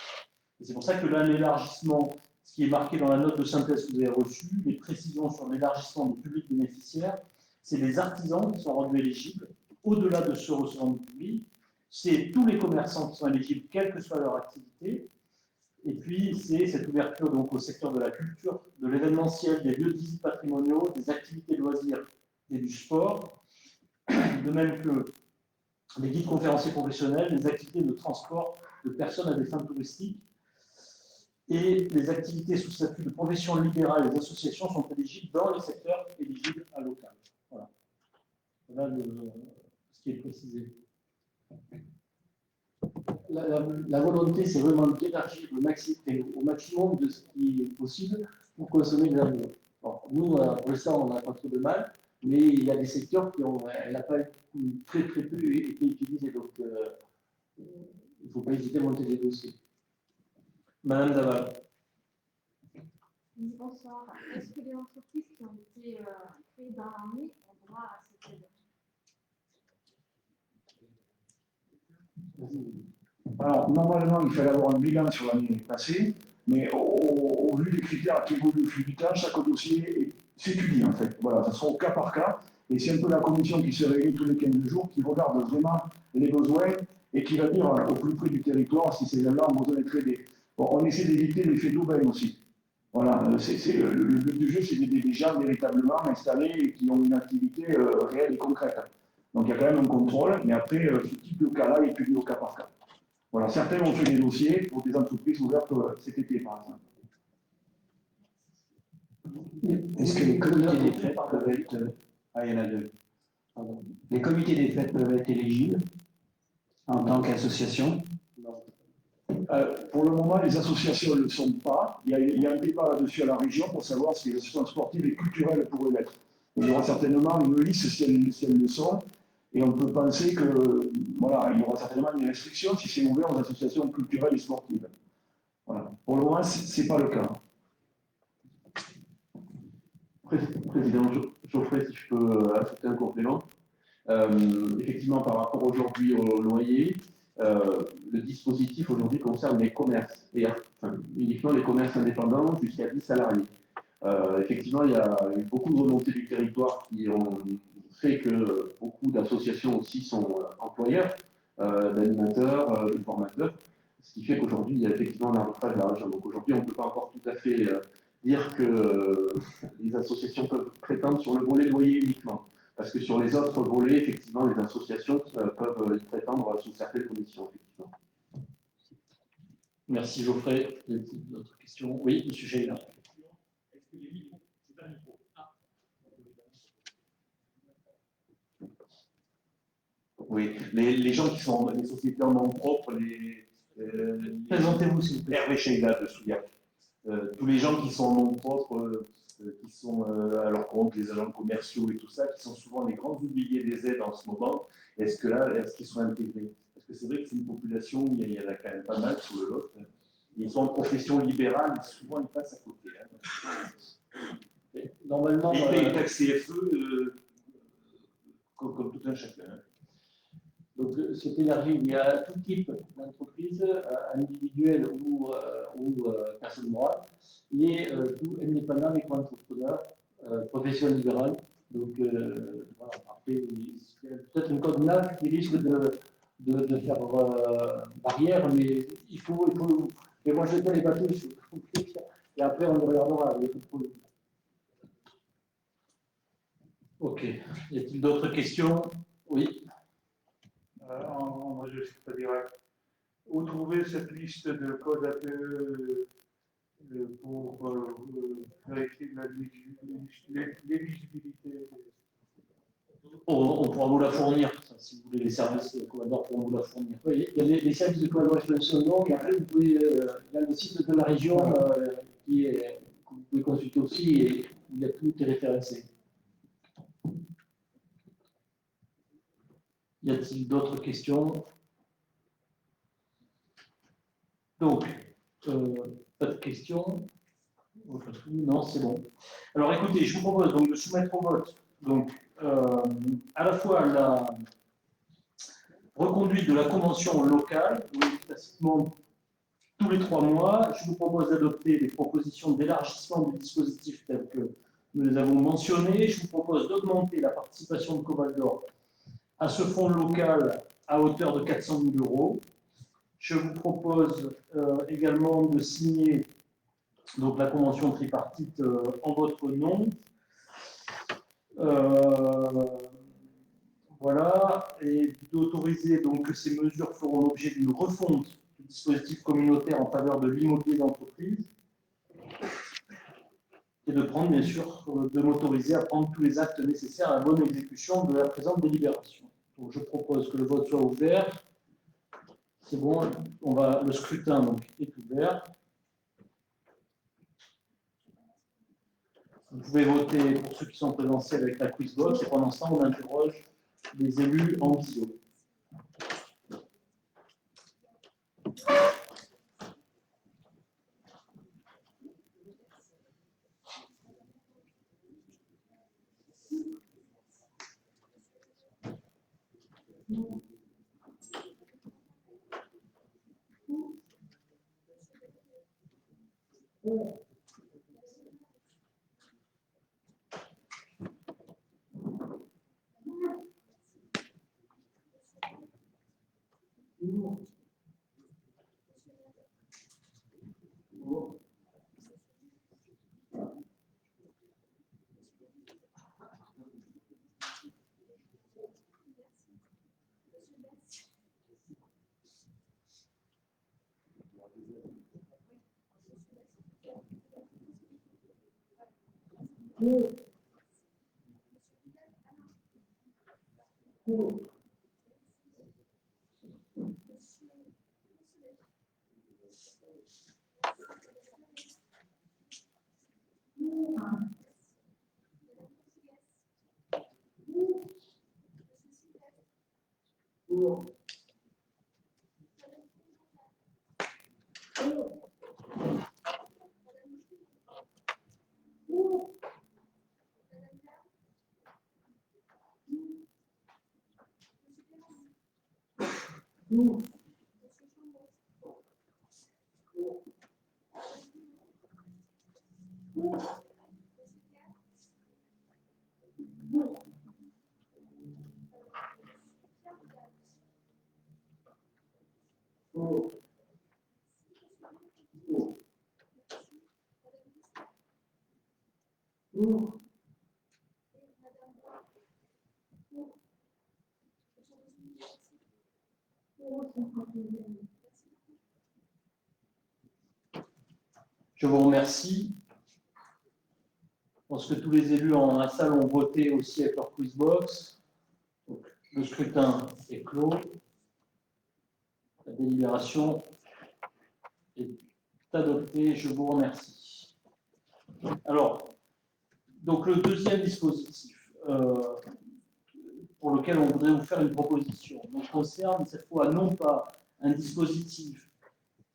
Et c'est pour ça que là, l'élargissement, ce qui est marqué dans la note de synthèse que vous avez reçue, les précisions sur l'élargissement du public bénéficiaire, c'est les artisans qui sont rendus éligibles, au-delà de ceux recevant du public. C'est tous les commerçants qui sont éligibles, quelle que soit leur activité. Et puis, c'est cette ouverture donc, au secteur de la culture, de l'événementiel, des lieux de visite patrimoniaux, des activités de loisirs et du sport, de même que les guides conférenciers professionnels, les activités de transport de personnes à des fins touristiques et les activités sous statut de profession libérale et les associations sont éligibles dans les secteurs éligibles à local. Voilà. Voilà ce qui est précisé. La volonté, c'est vraiment d'élargir au maximum de ce qui est possible pour consommer de l'avenir. Bon, nous, pour l'instant, on n'a pas trop de mal, mais il y a des secteurs qui ont très peu été utilisés. Donc, il ne faut pas hésiter à monter des dossiers. Madame Daval. Bonsoir. Est-ce que les entreprises qui ont été créées dans l'année ont droit à cette aide? Alors, normalement, il fallait avoir un bilan sur l'année passée, mais au vu des critères qui évoluent au fil du temps, chaque dossier s'étudie en fait. Voilà, ça sera au cas par cas. Et c'est un peu la commission qui se réunit tous les 15 jours, qui regarde vraiment les besoins et qui va dire au plus près du territoire si ces gens-là ont besoin d'être aidés. Bon, on essaie d'éviter l'effet d'aubaine aussi. Voilà, le but du jeu, c'est d'aider des gens véritablement installés et qui ont une activité réelle et concrète. Donc il y a quand même un contrôle, mais après, ce type de cas-là est étudié au cas par cas. Voilà, certains ont fait des dossiers pour des entreprises ouvertes cet été, par exemple. Est-ce que les comités des fêtes peuvent être... Ah, il y en a deux. Pardon. Les comités des fêtes peuvent être éligibles en tant qu'association? Pour le moment, les associations ne le sont pas. Il y a un débat là-dessus à la région pour savoir si les associations sportives et culturelles pourraient l'être. Il y aura certainement une liste si elles le sont. Et on peut penser que, voilà, il y aura certainement une restriction si c'est ouvert aux associations culturelles et sportives. Voilà. Pour le moment, ce n'est pas le cas. Président Geoffrey, si je peux ajouter un complément. Effectivement, par rapport aujourd'hui au loyer, le dispositif aujourd'hui concerne les commerces, et uniquement les commerces indépendants jusqu'à 10 salariés. Effectivement, il y a eu beaucoup de remontées du territoire qui ont fait que beaucoup d'associations aussi sont employeurs, d'animateurs, de formateurs, ce qui fait qu'aujourd'hui, il y a effectivement un arbitrage de la région. Donc aujourd'hui, on ne peut pas encore tout à fait dire que les associations peuvent prétendre sur le volet loyer uniquement. Parce que sur les autres volets, effectivement, les associations peuvent y prétendre sous certaines conditions. Effectivement. Merci Geoffrey. D'autres questions? Oui, M. Sheila. Est-ce que les micros, c'est un micro. Oui, les gens qui sont les sociétés en nom propre, Présentez-vous, s'il vous plaît. Hervé Sheila de Souillac. Tous les gens qui sont en nom propre, qui sont à leur compte, les agents commerciaux et tout ça, qui sont souvent les grands oubliés des aides en ce moment, est-ce qu'ils sont intégrés? Parce que c'est vrai que c'est une population, il y en a quand même pas mal sur le lot. Ils sont en profession libérale, et souvent ils passent à côté. Hein. Normalement, ils payent une taxe CFE comme tout un chacun. Donc, c'est élargi, il y a tout type d'entreprise, individuelle ou personne morale, et tout indépendant, micro-entrepreneur, profession libérale. Donc, voilà. Après, il y a peut-être une code NAF qui risque de faire barrière, mais il faut. Et moi, je ne connais pas tous, et après, on y regardera, il n'y a pas de problème. Ok. Y a-t-il d'autres questions? Oui. André, je dirais, où trouver cette liste de codes APE pour vérifier l'éligibilité? On pourra vous la fournir, si vous voulez, les services de Commodore pourront vous la fournir. Oui, il y a les services de Commodore Expansion Long, et après, vous pouvez, il y a le site de la région que vous pouvez consulter aussi, et où il y a tout est référencé. Y a-t-il d'autres questions? Donc, pas de questions? Non, c'est bon. Alors écoutez, je vous propose donc de soumettre au vote donc, à la fois la reconduite de la convention locale, tacitement tous les 3 mois. Je vous propose d'adopter des propositions d'élargissement du dispositif tel que nous les avons mentionnées. Je vous propose d'augmenter la participation de Commodore à ce fonds local à hauteur de 400 000 €. Je vous propose également de signer donc, la convention tripartite en votre nom. Voilà, et d'autoriser donc que ces mesures feront l'objet d'une refonte du dispositif communautaire en faveur de l'immobilier d'entreprise et de prendre, bien sûr, de m'autoriser à prendre tous les actes nécessaires à la bonne exécution de la présente délibération. Donc, je propose que le vote soit ouvert. C'est bon, le scrutin donc, est ouvert. Vous pouvez voter pour ceux qui sont présentiels avec la Quizbox, et pendant ce temps, on interroge les élus en visio. Je vous remercie. Je pense que tous les élus en la salle ont voté aussi avec leur quizbox. Donc, le scrutin est clos. La délibération est adoptée. Je vous remercie. Alors, donc le deuxième dispositif pour lequel on voudrait vous faire une proposition concerne cette fois non pas un dispositif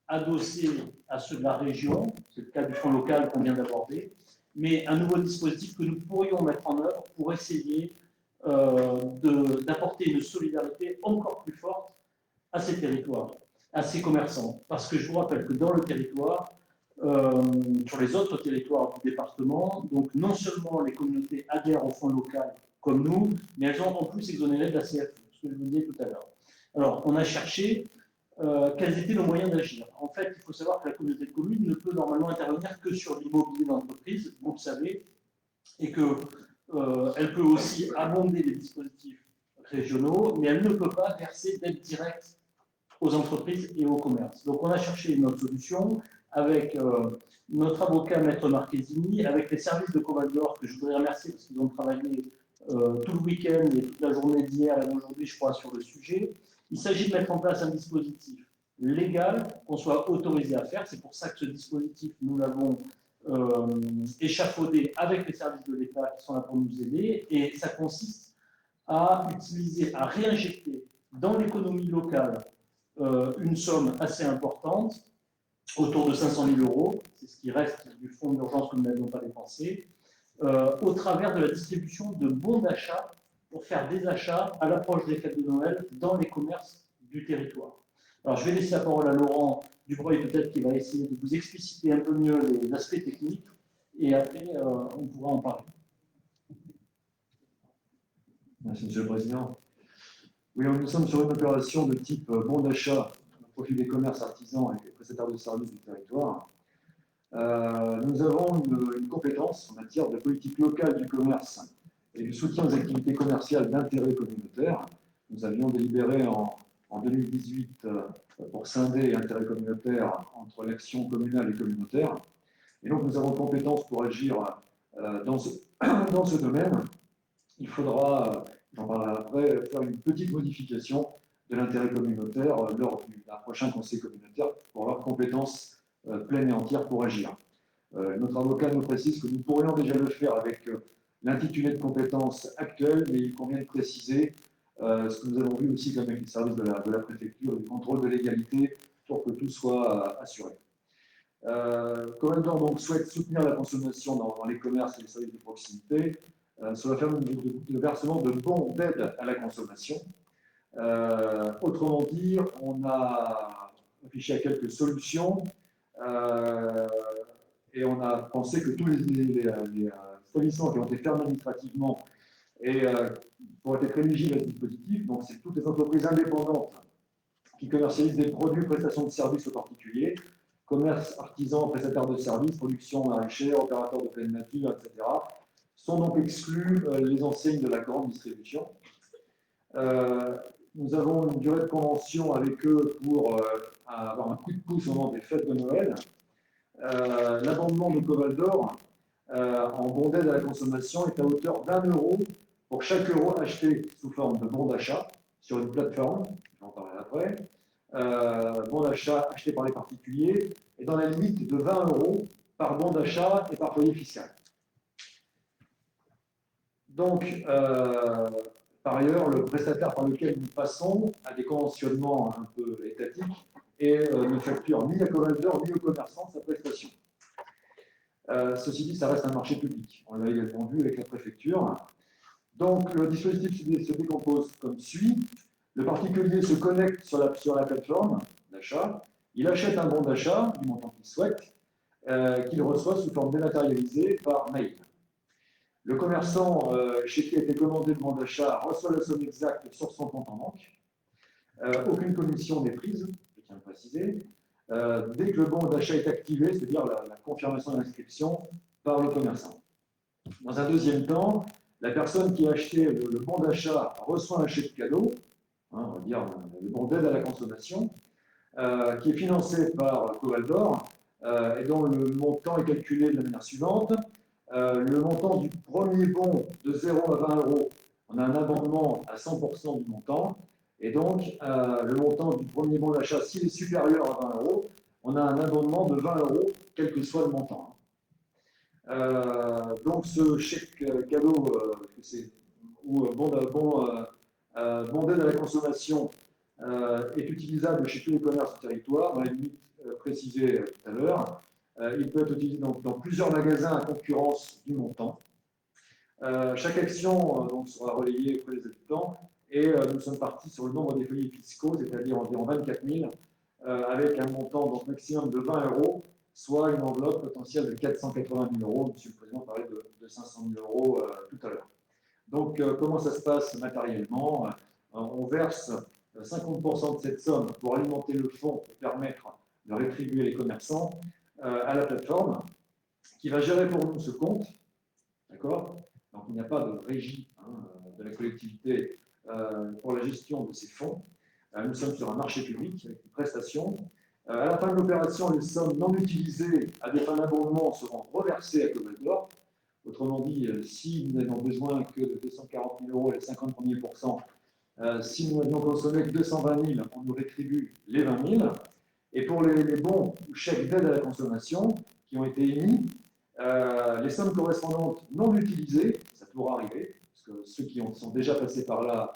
adossé à ceux de la région, c'est le cas du fonds local qu'on vient d'aborder, mais un nouveau dispositif que nous pourrions mettre en œuvre pour essayer d'apporter une solidarité encore plus forte à ces territoires, à ces commerçants. Parce que je vous rappelle que dans le territoire, sur les autres territoires du département, donc non seulement les communautés adhèrent au fonds local comme nous, mais elles sont en plus exonérées de la CFE, ce que je vous disais tout à l'heure. Alors, on a cherché quels étaient nos moyens d'agir. En fait, il faut savoir que la communauté de communes ne peut normalement intervenir que sur l'immobilier d'entreprise, vous le savez, et qu'elle peut aussi abonder les dispositifs régionaux, mais elle ne peut pas verser d'aide directe aux entreprises et aux commerces. Donc, on a cherché une autre solution avec notre avocat Maître Marchesini, avec les services de Coval d'Or, que je voudrais remercier parce qu'ils ont travaillé tout le week-end et toute la journée d'hier et d'aujourd'hui, je crois, sur le sujet. Il s'agit de mettre en place un dispositif légal qu'on soit autorisé à faire. C'est pour ça que ce dispositif, nous l'avons échafaudé avec les services de l'État qui sont là pour nous aider. Et ça consiste à utiliser, à réinjecter dans l'économie locale une somme assez importante, autour de 500 000 €, c'est ce qui reste du fonds d'urgence que nous n'avions pas dépensé, au travers de la distribution de bons d'achat pour faire des achats à l'approche des fêtes de Noël dans les commerces du territoire. Alors, je vais laisser la parole à Laurent Dubreuil, peut-être qu'il va essayer de vous expliciter un peu mieux les aspects techniques, et après, on pourra en parler. Merci, Monsieur le Président. Oui, nous sommes sur une opération de type bon d'achat au profit des commerces artisans et des prestataires de services du territoire. Nous avons une compétence en matière de politique locale du commerce et du soutien aux activités commerciales d'intérêt communautaire. Nous avions délibéré en 2018 pour scinder intérêt communautaire entre l'action communale et communautaire. Et donc nous avons compétence pour agir dans ce domaine. Il faudra, j'en parlerai après, faire une petite modification de l'intérêt communautaire lors d'un prochain conseil communautaire pour avoir compétence pleine et entière pour agir. Notre avocat nous précise que nous pourrions déjà le faire avec l'intitulé de compétence actuel, mais il convient de préciser ce que nous avons vu aussi avec les services de la préfecture, du contrôle de légalité, pour que tout soit assuré. Coval d'Or donc souhaite soutenir la consommation dans les commerces et les services de proximité sur la forme de versement de bons d'aide à la consommation. Autrement dit, on a réfléchi à quelques solutions et on a pensé que tous les établissements qui ont été fermés administrativement et pourraient être éligibles à ce dispositif, donc c'est toutes les entreprises indépendantes qui commercialisent des produits, prestations de services aux particuliers, commerce, artisans, prestataires de services, production maraîchère, opérateurs de pleine nature, etc. Sont donc exclus les enseignes de la grande distribution. Nous avons une durée de convention avec eux pour avoir un coup de pouce au moment des fêtes de Noël. L'abondement de Coval d'Or en bon d'aide à la consommation est à hauteur d'1 euro pour chaque euro acheté sous forme de bon d'achat sur une plateforme, j'en parlerai après, bon d'achat acheté par les particuliers, et dans la limite de 20 euros par bon d'achat et par foyer fiscal. Donc, par ailleurs, le prestataire par lequel nous passons a des conventionnements un peu étatiques et ne facture ni à Covaldor ni aux commerçants sa prestation. Ceci dit, ça reste un marché public. On l'a également vu avec la préfecture. Donc, le dispositif se décompose comme suit. Le particulier se connecte sur la plateforme d'achat. Il achète un bon d'achat du montant qu'il souhaite, qu'il reçoit sous forme dématérialisée par mail. Le commerçant chez qui a été commandé le bon d'achat reçoit la somme exacte sur son compte en banque. Aucune commission n'est prise, je tiens à le préciser. Dès que le bon d'achat est activé, c'est-à-dire la confirmation d'inscription par le commerçant. Dans un deuxième temps, la personne qui a acheté le bon d'achat reçoit un chèque cadeau, on va dire le bon d'aide à la consommation, qui est financé par Covaldor et dont le montant est calculé de la manière suivante. Le montant du premier bon de 0 à 20 euros, on a un abondement à 100% du montant. Et donc, le montant du premier bon d'achat, s'il est supérieur à 20 euros, on a un abondement de 20 euros, quel que soit le montant. Donc, ce chèque cadeau, ou bon d'aide à la consommation, est utilisable chez tous les commerces du territoire, dans les limites précisées tout à l'heure. Il peut être utilisé dans plusieurs magasins à concurrence du montant. Chaque action donc, sera relayée auprès des habitants et nous sommes partis sur le nombre des foyers fiscaux, c'est-à-dire environ 24 000, avec un montant donc, maximum de 20 euros, soit une enveloppe potentielle de 480 000 euros. Monsieur le Président parlait de 500 000 euros tout à l'heure. Donc, comment ça se passe matériellement? On verse 50% de cette somme pour alimenter le fonds et permettre de rétribuer les commerçants à la plateforme, qui va gérer pour nous ce compte. D'accord? Donc, il n'y a pas de régie de la collectivité pour la gestion de ces fonds. Nous sommes sur un marché public avec une prestation. À la fin de l'opération, les sommes non utilisées à des fins d'abondement seront reversées à Covaldor. Autrement dit, si nous n'avons besoin que de 240 000 euros et les 50 premiers pourcents, si nous n'avions consommé que 220 000, on nous rétribue les 20 000. Et pour les bons ou chèques d'aide à la consommation qui ont été émis, les sommes correspondantes non utilisées, ça pourra arriver, parce que ceux qui sont déjà passés par là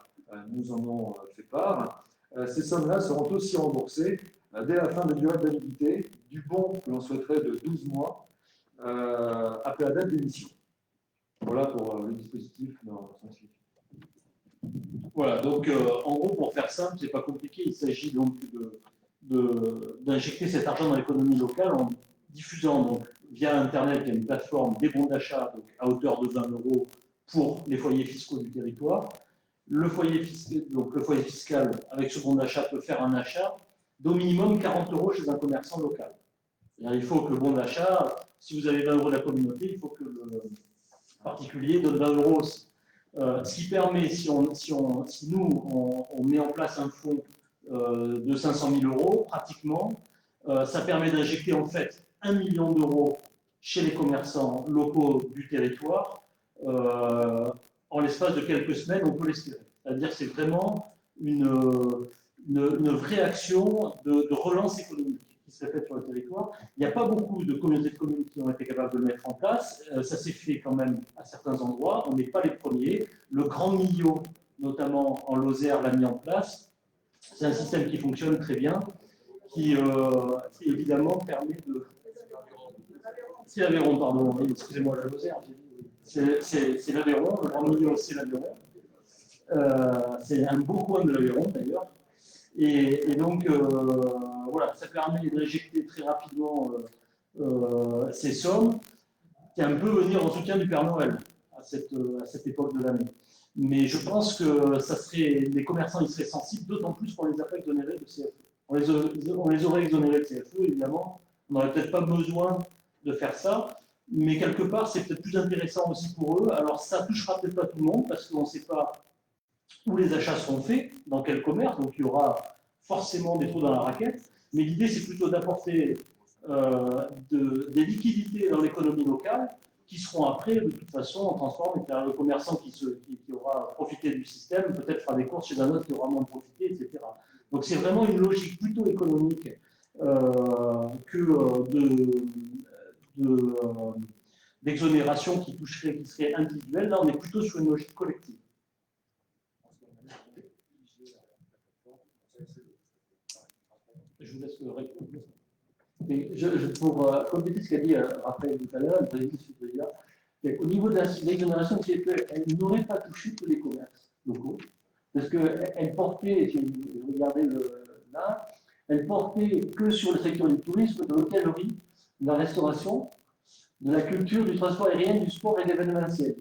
nous en ont fait part, ces sommes-là seront aussi remboursées dès la fin de durée de validité du bon que l'on souhaiterait de 12 mois après la date d'émission. Voilà pour le dispositif dans son suivi. Voilà, donc en gros, pour faire simple, c'est pas compliqué, il s'agit donc d'injecter cet argent dans l'économie locale en diffusant donc, via Internet, il y a une plateforme des bons d'achat à hauteur de 20 euros pour les foyers fiscaux du territoire. Le foyer fiscal, avec ce bon d'achat, peut faire un achat d'au minimum 40 euros chez un commerçant local. Il faut que le bon d'achat, si vous avez 20 euros de la communauté, il faut que le particulier donne 20 euros aussi. Ce qui permet, si nous, on met en place un fonds de 500 000 euros, pratiquement, ça permet d'injecter en fait 1 million d'euros chez les commerçants locaux du territoire en l'espace de quelques semaines, on peut l'espérer. C'est-à-dire que c'est vraiment une vraie action de relance économique qui serait faite sur le territoire. Il n'y a pas beaucoup de communautés de communes qui ont été capables de le mettre en place. Ça s'est fait quand même à certains endroits. On n'est pas les premiers. Le Grand Millau, notamment en Lozère, l'a mis en place. C'est un système qui fonctionne très bien, qui évidemment permet de... C'est l'Aveyron, pardon, excusez-moi, la Lozère, c'est l'Aveyron, le Grand Millau, c'est l'Aveyron. C'est un beau coin de l'Aveyron d'ailleurs. Et donc, voilà, ça permet d'injecter très rapidement ces sommes, qui un peu venir en soutien du Père Noël à cette époque de l'année. Mais je pense que les commerçants y seraient sensibles, d'autant plus qu'on les a pas exonérés de CFE. On les aurait exonérés de CFE, évidemment. On n'aurait peut-être pas besoin de faire ça, mais quelque part, c'est peut-être plus intéressant aussi pour eux. Alors, ça touchera peut-être pas tout le monde, parce qu'on ne sait pas où les achats seront faits, dans quel commerce, donc il y aura forcément des trous dans la raquette. Mais l'idée, c'est plutôt d'apporter des liquidités dans l'économie locale qui seront après, de toute façon, transformés. Le commerçant qui aura profité du système, peut-être fera des courses chez un autre qui aura moins profité, etc. Donc c'est vraiment une logique plutôt économique d'exonération qui serait individuelle. Là, on est plutôt sur une logique collective. Je vous laisse répondre. Mais pour compléter ce qu'a dit Raphaël tout à l'heure, au niveau de l'exonération, elle n'aurait pas touché tous les commerces locaux, parce qu'elle portait, si vous regardez là, elle portait que sur le secteur du tourisme, de l'hôtellerie, de la restauration, de la culture, du transport aérien, du sport et de l'événementiel.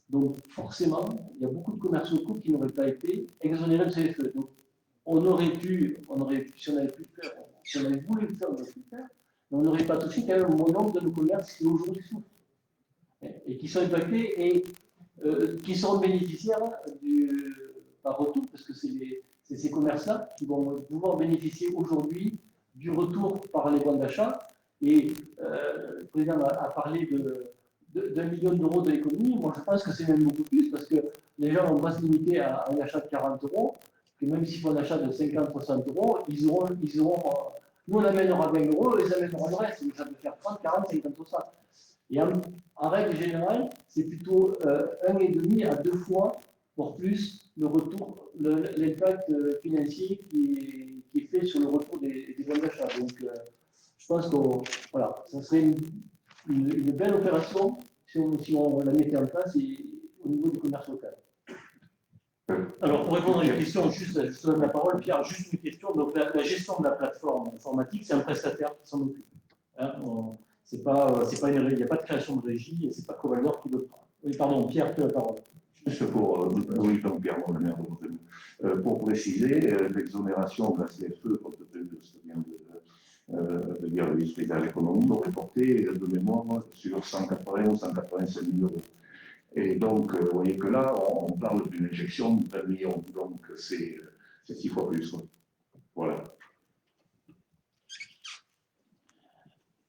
Donc forcément, il y a beaucoup de commerces locaux qui n'auraient pas été exonérés de CFE. Donc, si on avait pu le faire, si on avait voulu le faire, on aurait pu le faire, mais on n'aurait pas touché quand même au bon nombre de nos commerces qui aujourd'hui souffrent et qui sont impactés et qui seront bénéficiaires par retour, parce que c'est ces commerces-là qui vont pouvoir bénéficier aujourd'hui du retour par les bons d'achat. Et le président a parlé d'1 million d'euros de l'économie. Moi, je pense que c'est même beaucoup plus, parce que les gens vont pas se limiter à un achat de 40 euros, que même s'ils font un achat de 50-60 euros, ils auront nous, on amènera 20 euros, ils amèneront le reste. Donc, ça peut faire 30, 40, 50, 60. Et en règle générale, c'est plutôt 1,5 à 2 fois, voire plus, le retour, l'impact financier qui est fait sur le retour des bons d'achat. Donc, je pense que voilà, ça serait une belle opération si on la mettait en place au niveau du commerce local. Alors, pour répondre à une question, je te donne la parole, Pierre, juste une question. Donc, la gestion de la plateforme informatique, c'est un prestataire qui s'en occupe. Hein, il n'y a pas de création de régie et ce n'est pas Covalor qui le fera. Oui, pardon, Pierre, tu as la parole. Juste pour, oui, donc Pierre, pour préciser, l'exonération de la CFE, compte tenu de ce que vient de dire le vice-président de l'économie, aurait porté de mémoire sur 180 ou 185 000 euros. Et donc, vous voyez que là, on parle d'une injection d'1 million, donc c'est 6 fois plus. Voilà.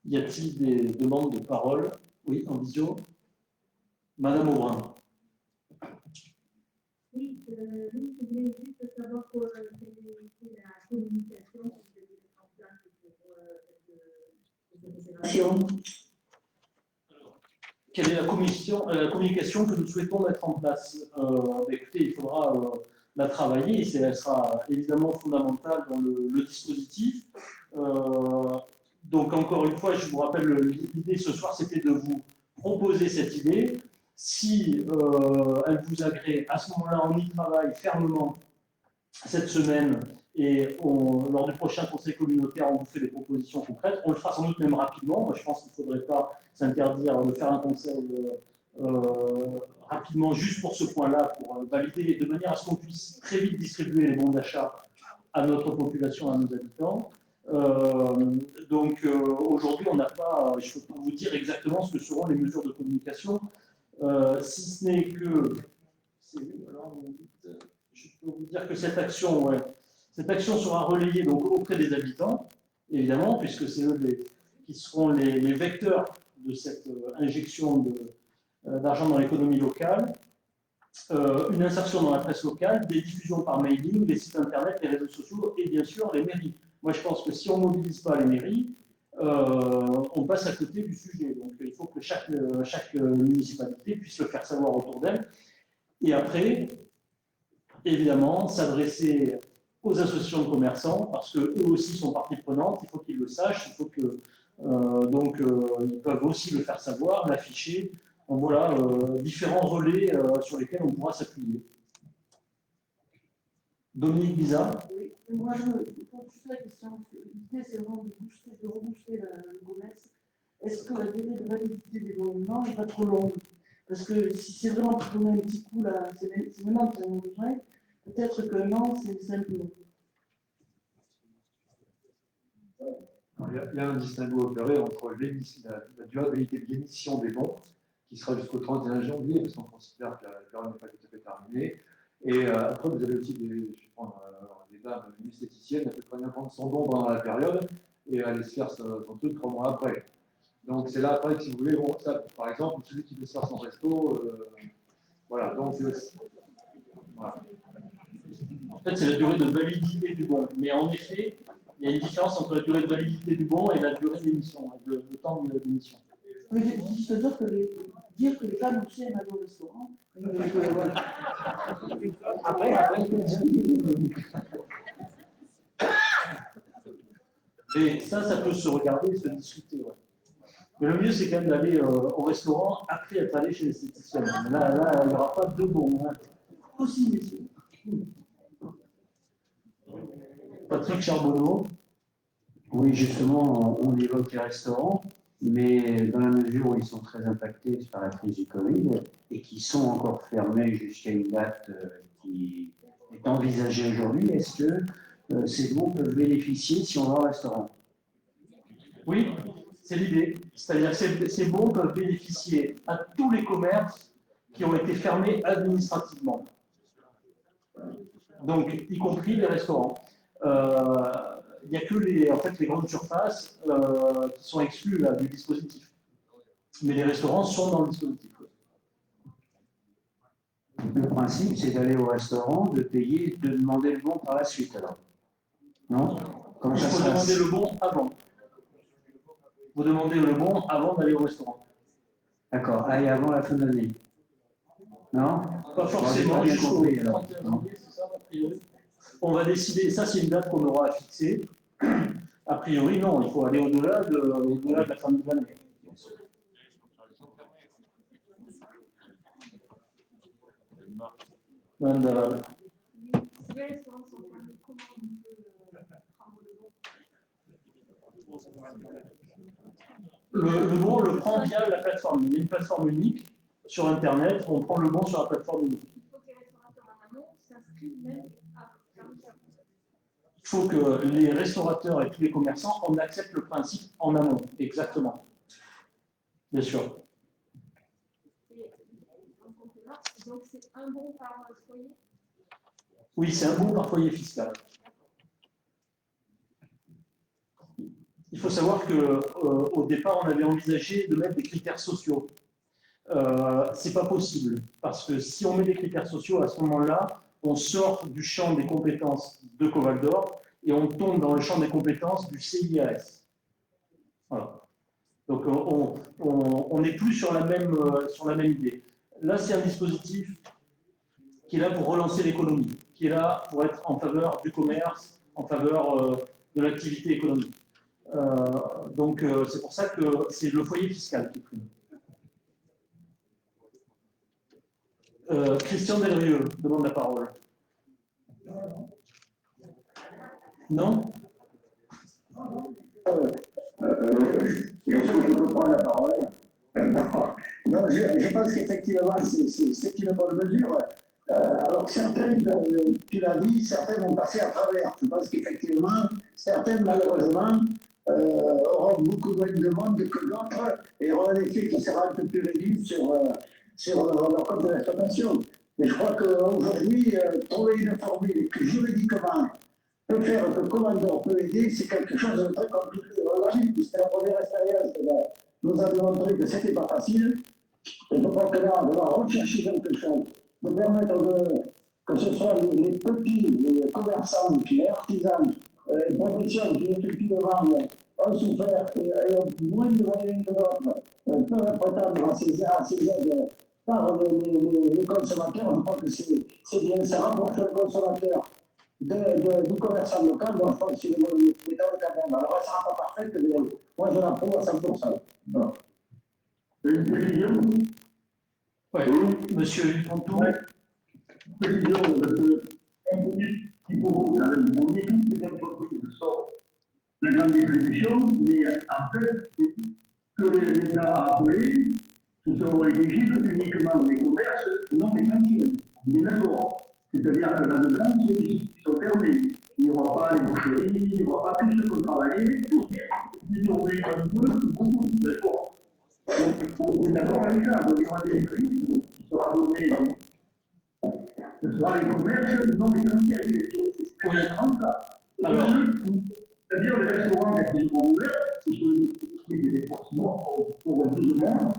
Y a-t-il des demandes de parole? Oui, en visio. Madame Aubrin. Oui, je voulais juste savoir quelle est la communication que vous avez mise en place pour cette opération. Quelle est la communication que nous souhaitons mettre en place? Écoutez, il faudra la travailler et elle sera évidemment fondamentale dans le dispositif. Donc, encore une fois, je vous rappelle, l'idée ce soir, c'était de vous proposer cette idée. Si elle vous agrée, à ce moment-là, on y travaille fermement cette semaine et lors du prochain conseil communautaire, on vous fait des propositions concrètes. On le fera sans doute même rapidement. Moi, je pense qu'il ne faudrait pas s'interdire de faire un conseil rapidement juste pour ce point-là, pour valider, de manière à ce qu'on puisse très vite distribuer les bons d'achat à notre population, à nos habitants. Donc aujourd'hui, on n'a pas, je ne peux pas vous dire exactement ce que seront les mesures de communication, si ce n'est que, je peux vous dire que cette action sera relayée donc auprès des habitants, évidemment, puisque c'est eux qui seront les vecteurs de cette injection d'argent dans l'économie locale, une insertion dans la presse locale, des diffusions par mailing, les sites internet, les réseaux sociaux et bien sûr les mairies. Moi, je pense que si on ne mobilise pas les mairies, on passe à côté du sujet. Donc, il faut que chaque municipalité puisse le faire savoir autour d'elle. Et après, évidemment, s'adresser aux associations de commerçants, parce qu'eux aussi sont partie prenante, il faut qu'ils le sachent, il faut que, ils peuvent aussi le faire savoir, l'afficher. Donc voilà, différents relais sur lesquels on pourra s'appuyer. Dominique Bizarre. Oui, moi, pour toute la question, l'idée, c'est vraiment de rebooster le commerce. Est-ce que la durée de validité des monuments n'est pas trop longue? Parce que si c'est vraiment pour donner un petit coup, là, c'est maintenant que nous avons besoin, peut-être qu'un an, c'est un peu long. Il y a un distinguo à opérer entre la durabilité de l'émission des bons, qui sera jusqu'au 31 janvier, parce qu'on considère que la période n'est pas tout à fait terminée. Et après, vous avez aussi des dames, une esthéticienne, elle peut très bien prendre son don pendant la période et aller se faire son truc 3 mois après. Donc c'est là après, si vous voulez, bon, ça, par exemple, celui qui veut se faire son resto, voilà. Donc voilà. En fait, c'est la durée de validité du bon. Mais en effet, il y a une différence entre la durée de validité du bon et la durée d'émission, le temps d'émission. Mais je te dire que les femmes aussi aiment aller au restaurant. Voilà. Après. Et ça peut se regarder et se discuter. Ouais. Mais le mieux, c'est quand même d'aller au restaurant après être allé chez l'esthéticienne. Là, il n'y aura pas de bon. Hein. Aussi, messieurs. Patrick Charbonneau. Oui, justement, on évoque les restaurants, mais dans la mesure où ils sont très impactés par la crise du Covid et qui sont encore fermés jusqu'à une date qui est envisagée aujourd'hui, est-ce que ces bons peuvent bénéficier si on va au restaurant? Oui, c'est l'idée. C'est-à-dire que ces bons peuvent bénéficier à tous les commerces qui ont été fermés administrativement. Donc, y compris les restaurants. Il n'y a que les grandes surfaces qui sont exclues là, du dispositif. Mais les restaurants sont dans le dispositif. Le principe, c'est d'aller au restaurant, de payer, de demander le bon par la suite, alors. Non? Comment Il ça faut se passe? demander le bon avant. Vous demandez le bon avant d'aller au restaurant. D'accord. Allez, avant la fin de l'année. Non? Pas forcément. Bien compris, alors. 31 janvier, c'est ça, a priori. On va décider, ça c'est une date qu'on aura à fixer. A priori, non, il faut aller au-delà de la fin de l'année. Madame Daval. Si les restaurants sont fermés, comment on peut prendre le bon? Le bon, on le prend via la plateforme. Il y a une plateforme unique sur Internet, on prend le bon sur la plateforme unique. Il faut que les restaurateurs en amont s'inscrivent même à fermeture. Il faut que les restaurateurs et tous les commerçants en acceptent le principe en amont. Exactement. Bien sûr. Donc c'est un bon par foyer? Oui, c'est un bon par foyer fiscal. Il faut savoir qu'au départ, on avait envisagé de mettre des critères sociaux. C'est pas possible, parce que si on met des critères sociaux, à ce moment-là, on sort du champ des compétences de Coval d'Or et on tombe dans le champ des compétences du CIAS. Voilà. Donc on n'est plus sur la même idée. Là, c'est un dispositif qui est là pour relancer l'économie, qui est là pour être en faveur du commerce, en faveur de l'activité économique. Donc c'est pour ça que c'est le foyer fiscal qui prime. Christian Delrieux demande la parole. Non? Je peux prendre la parole. Non, je pense qu'effectivement, c'est une bonne mesure. Alors certaines, tu l'as dit, certaines vont passer à travers. Je pense qu'effectivement, certaines, malheureusement, auront beaucoup moins de monde que d'autres et auront un effet qui sera un peu plus réduit sur leur compte de l'exploitation. Mais je crois qu'aujourd'hui, trouver une formule que juridiquement peut faire que Coval d'Or peut aider, c'est quelque chose de très compliqué. C'était la première expérience. Nous avons montré que ce n'était pas facile. Et je crois que là, on va rechercher quelque chose, de permettre que ce soit les petits les commerçants, les artisans, les professions qui effectivement ont souffert et ont moins de moyens que d'autres, peuvent prétendre à ces aides par les consommateurs. Je crois que c'est bien, ça rapporte le consommateur du commerçant local, donc je pense que c'est une bonne méthode quand même. Alors, elle ne sera pas parfaite, mais moi je l'approuve à 100%. Voilà. Une précision? Oui, monsieur Pontou. Une précision, il faut on est toutes les entreprises qui sortent de la grande distribution, mais en fait, que l'État a appelé, ce seront éligibles uniquement les commerces non essentiels. On est d'accord. C'est-à-dire que là-dedans, ceux qui sont fermés, il n'y aura pas les boucheries, il n'y aura pas plus de travailler, ils auront un peu, beaucoup, d'accord. Donc, on est d'accord avec ça, donc il y aura des prix qui seront donnés. Ce sera les commerces non essentiels. C'est vraiment ça. C'est-à-dire les restaurants qui sont ouverts, qui est des déplacements pour plus ou moins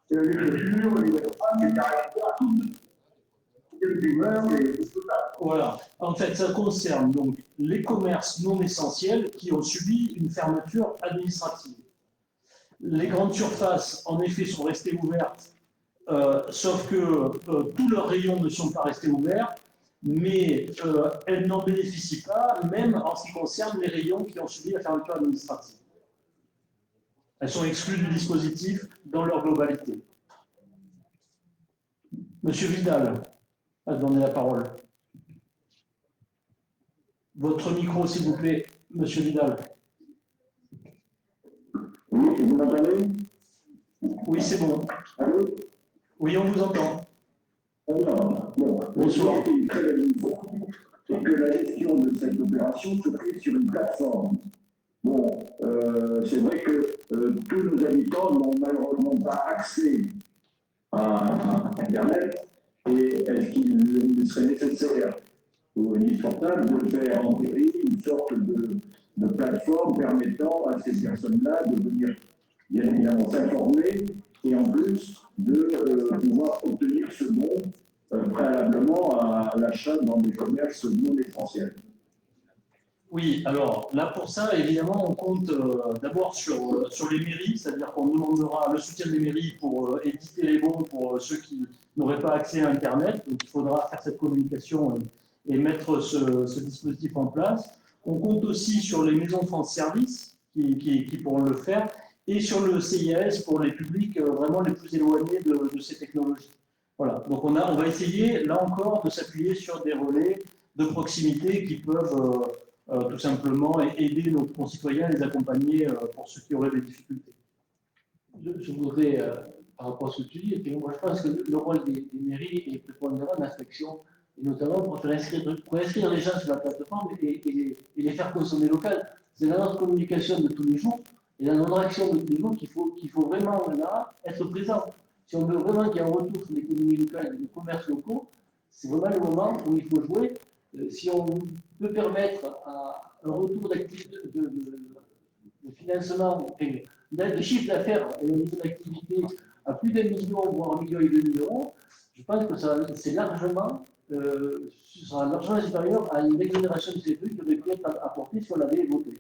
les clôtures, les femmes, les caractères, toutes les humeurs, tout ça. Voilà. En fait, ça concerne donc les commerces non essentiels qui ont subi une fermeture administrative. Les grandes surfaces, en effet, sont restées ouvertes, sauf que tous leurs rayons ne sont pas restés ouverts, mais elles n'en bénéficient pas, même en ce qui concerne les rayons qui ont subi la fermeture administrative. Elles sont exclues du dispositif dans leur globalité. Monsieur Vidal a demandé la parole. Votre micro, s'il vous plaît, Monsieur Vidal. Oui, vous m'entendez? Oui, c'est bon. Allô? Oui, on vous entend. Alors, bon, bonsoir. Une très belle info, c'est que la gestion de cette opération se fait sur une plateforme. Bon, c'est vrai que tous nos habitants n'ont malheureusement pas accès à Internet, et est-ce qu'il serait nécessaire ou indispensable de faire en théorie une sorte de plateforme permettant à ces personnes-là de venir bien évidemment s'informer et en plus de pouvoir obtenir ce bon préalablement à l'achat dans des commerces non essentiels. Oui, alors là pour ça, évidemment, on compte d'abord sur les mairies, c'est-à-dire qu'on demandera le soutien des mairies pour éditer les bons pour ceux qui n'auraient pas accès à Internet. Donc il faudra faire cette communication et mettre ce dispositif en place. On compte aussi sur les maisons France Service qui pourront le faire et sur le CIAS pour les publics vraiment les plus éloignés de ces technologies. Voilà, donc on va essayer là encore de s'appuyer sur des relais de proximité qui peuvent tout simplement aider nos concitoyens, les accompagner pour ceux qui auraient des difficultés. Je voudrais, par rapport à ce que tu dis, moi je pense que le rôle des mairies est prépondérant d'inspection, et notamment pour inscrire les gens sur la plateforme et les faire consommer local. C'est dans notre communication de tous les jours et dans notre action de tous les jours qu'il faut vraiment là être présent. Si on veut vraiment qu'il y ait un retour sur l'économie locale et les commerces locaux, c'est vraiment le moment où il faut jouer. Si on peut permettre un retour de financement, de chiffre d'affaires et au niveau d'activité à plus d'1 million, voire 1,5 million d'euros, je pense que c'est largement, sera largement supérieur à une exonération de ces prix qui aurait pu être apportée si on l'avait voté.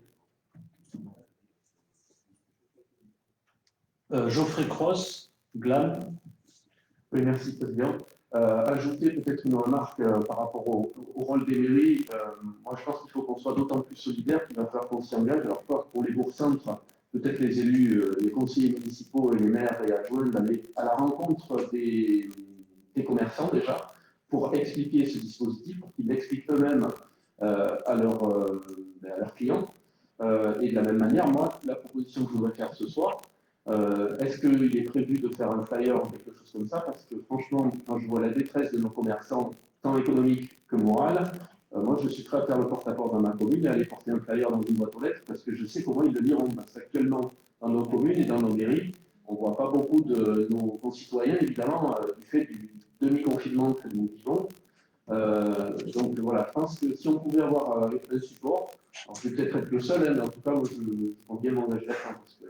Geoffrey Cross, GLAM. Oui, merci, Président. Ajouter peut-être une remarque par rapport au rôle des mairies. Moi, je pense qu'il faut qu'on soit d'autant plus solidaire qu'il va falloir qu'on s'y engage. Alors, pour les bourgs-centres, peut-être les élus, les conseillers municipaux et les maires et adjoints d'aller à la rencontre des commerçants déjà pour expliquer ce dispositif, pour qu'ils l'expliquent eux-mêmes à leurs clients. Et de la même manière, moi, la proposition que je voudrais faire ce soir, est-ce qu'il est prévu de faire un flyer ou quelque chose comme ça? Parce que franchement, quand je vois la détresse de nos commerçants, tant économique que morale, moi je suis prêt à faire le porte-à-porte dans ma commune et aller porter un flyer dans une boîte aux lettres parce que je sais comment ils le liront. Parce qu'actuellement, dans nos communes et dans nos mairies, on ne voit pas beaucoup de nos concitoyens, évidemment, du fait du demi-confinement que nous vivons. Donc voilà, je pense que si on pouvait avoir un support, alors je vais peut-être être le seul, hein, mais en tout cas, moi je compte bien m'engager là-dedans parce qu'il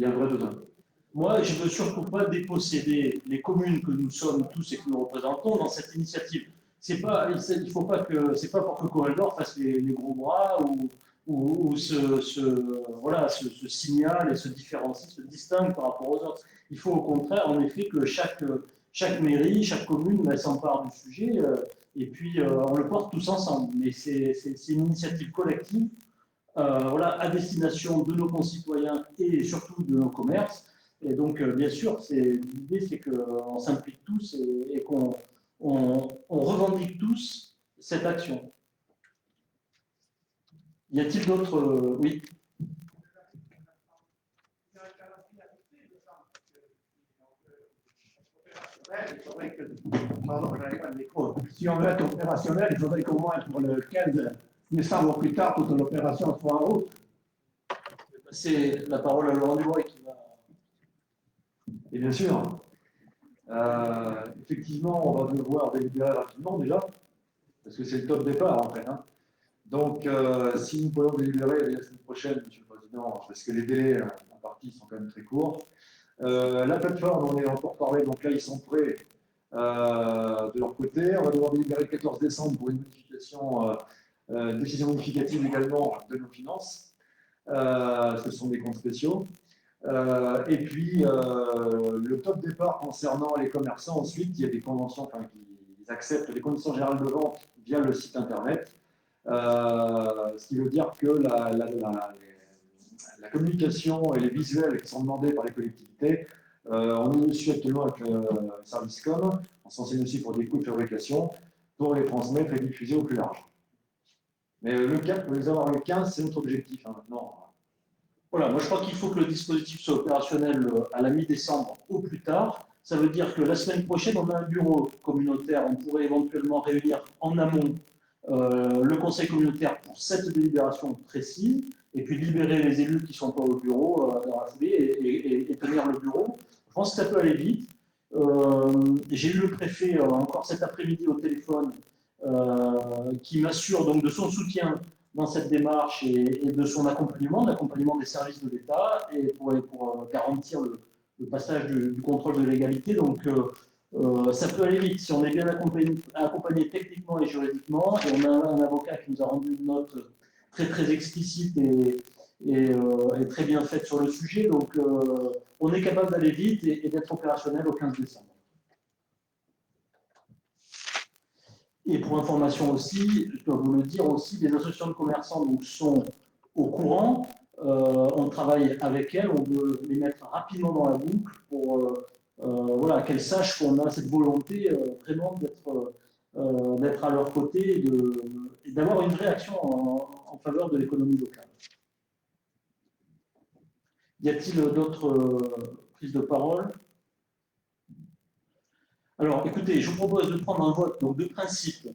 y a un vrai besoin. Moi, je ne veux surtout pas déposséder les communes que nous sommes tous et que nous représentons dans cette initiative. C'est pas pour que Corridor fasse les gros bras ou se signale et se différencie, se distingue par rapport aux autres. Il faut au contraire, en effet, que chaque mairie, chaque commune s'empare du sujet et puis on le porte tous ensemble. Mais c'est une initiative collective à destination de nos concitoyens et surtout de nos commerces. Et donc, bien sûr, l'idée, c'est qu'on s'implique tous et qu'on revendique tous cette action. Y a-t-il d'autres oui. Si on veut être opérationnel, il faudrait qu'au moins pour le 15 décembre plus tard, toute l'opération soit en route. C'est la parole à Laurent Dubois qui va. Et bien sûr, effectivement, on va devoir délibérer rapidement déjà, parce que c'est le top départ en fait. Hein. Donc, si nous pouvons délibérer la semaine prochaine, Monsieur le Président, parce que les délais à partir parties sont quand même très courts. La plateforme, on est encore parlé, donc là ils sont prêts de leur côté. On va devoir délibérer le 14 décembre pour une modification, décision modificative également de nos finances. Ce sont des comptes spéciaux. Et puis, le top départ concernant les commerçants, ensuite, il y a des conventions, enfin, qui acceptent les conditions générales de vente via le site internet. Ce qui veut dire que la communication et les visuels qui sont demandés par les collectivités, on est dessus actuellement avec le service com, on s'enseigne aussi pour des coûts de fabrication, pour les transmettre et diffuser au plus large. Mais le cap, pour les avoir le 15, c'est notre objectif maintenant. Voilà, moi je crois qu'il faut que le dispositif soit opérationnel à la mi-décembre au plus tard. Ça veut dire que la semaine prochaine, on a un bureau communautaire. On pourrait éventuellement réunir en amont le conseil communautaire pour cette délibération précise, et puis libérer les élus qui ne sont pas au bureau dans la foulée et tenir le bureau. Je pense que ça peut aller vite. J'ai eu le préfet encore cet après-midi au téléphone qui m'assure donc de son soutien dans cette démarche et de son accompagnement, l'accompagnement des services de l'État et pour garantir le passage du contrôle de légalité. Donc ça peut aller vite si on est bien accompagné techniquement et juridiquement. Et on a un avocat qui nous a rendu une note très explicite et très bien faite sur le sujet. Donc on est capable d'aller vite et d'être opérationnel au 15 décembre. Et pour information aussi, je dois vous le dire aussi, les associations de commerçants donc, sont au courant. On travaille avec elles, on veut les mettre rapidement dans la boucle pour voilà, qu'elles sachent qu'on a cette volonté vraiment d'être à leur côté et d'avoir une réaction en faveur de l'économie locale. Y a-t-il d'autres prises de parole ? Alors, écoutez, je vous propose de prendre un vote donc, de principe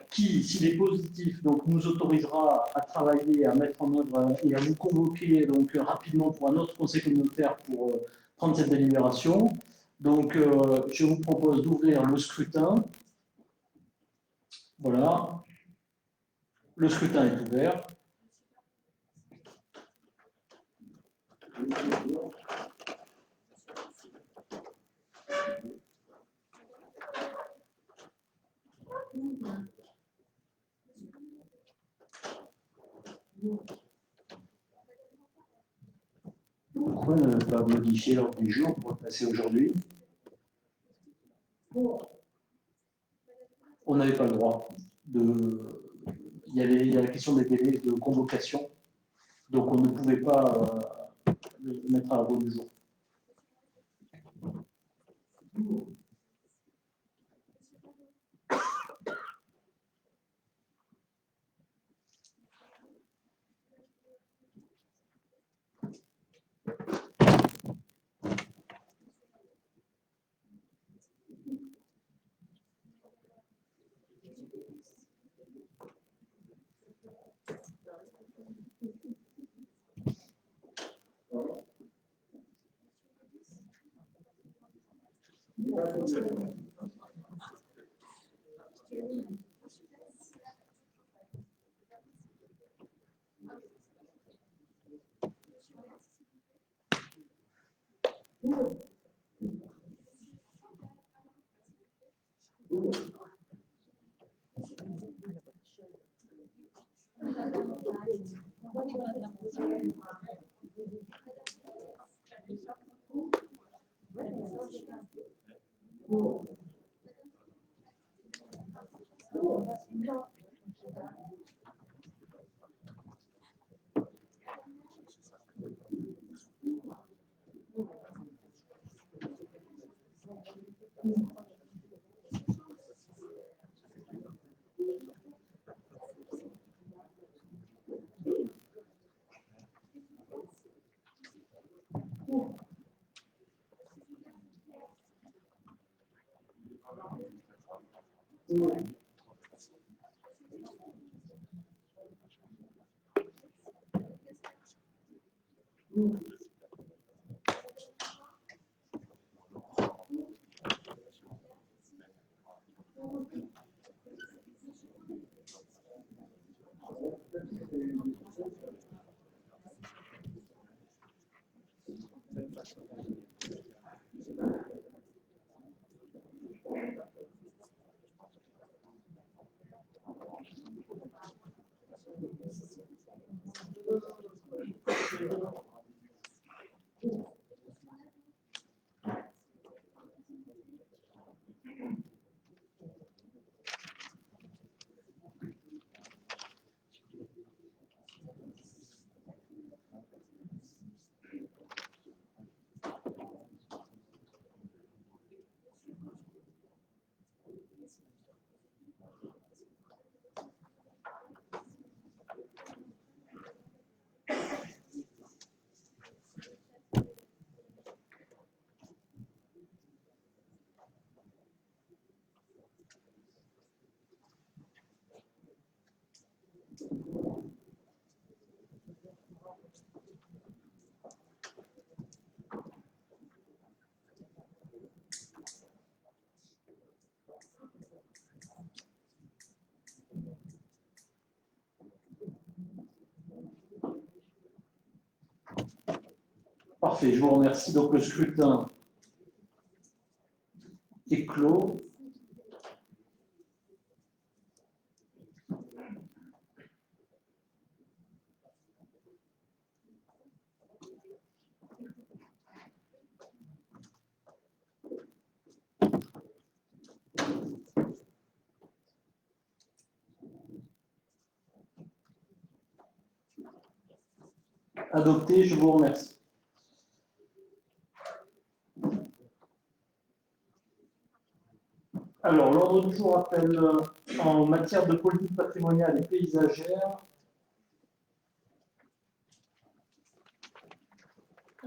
qui, s'il est positif, donc, nous autorisera à travailler, à mettre en œuvre et à vous convoquer donc, rapidement pour un autre conseil communautaire pour prendre cette délibération. Donc, je vous propose d'ouvrir le scrutin. Voilà. Le scrutin est ouvert. Pourquoi ne pas modifier l'ordre du jour pour le passer aujourd'hui? On n'avait pas le droit de. Il y a la question des délais de convocation, donc on ne pouvait pas le mettre à l'ordre du jour. Parfait, je vous remercie. Donc le scrutin est clos. Adopté, je vous remercie. Alors, l'ordre du jour appelle en matière de politique patrimoniale et paysagère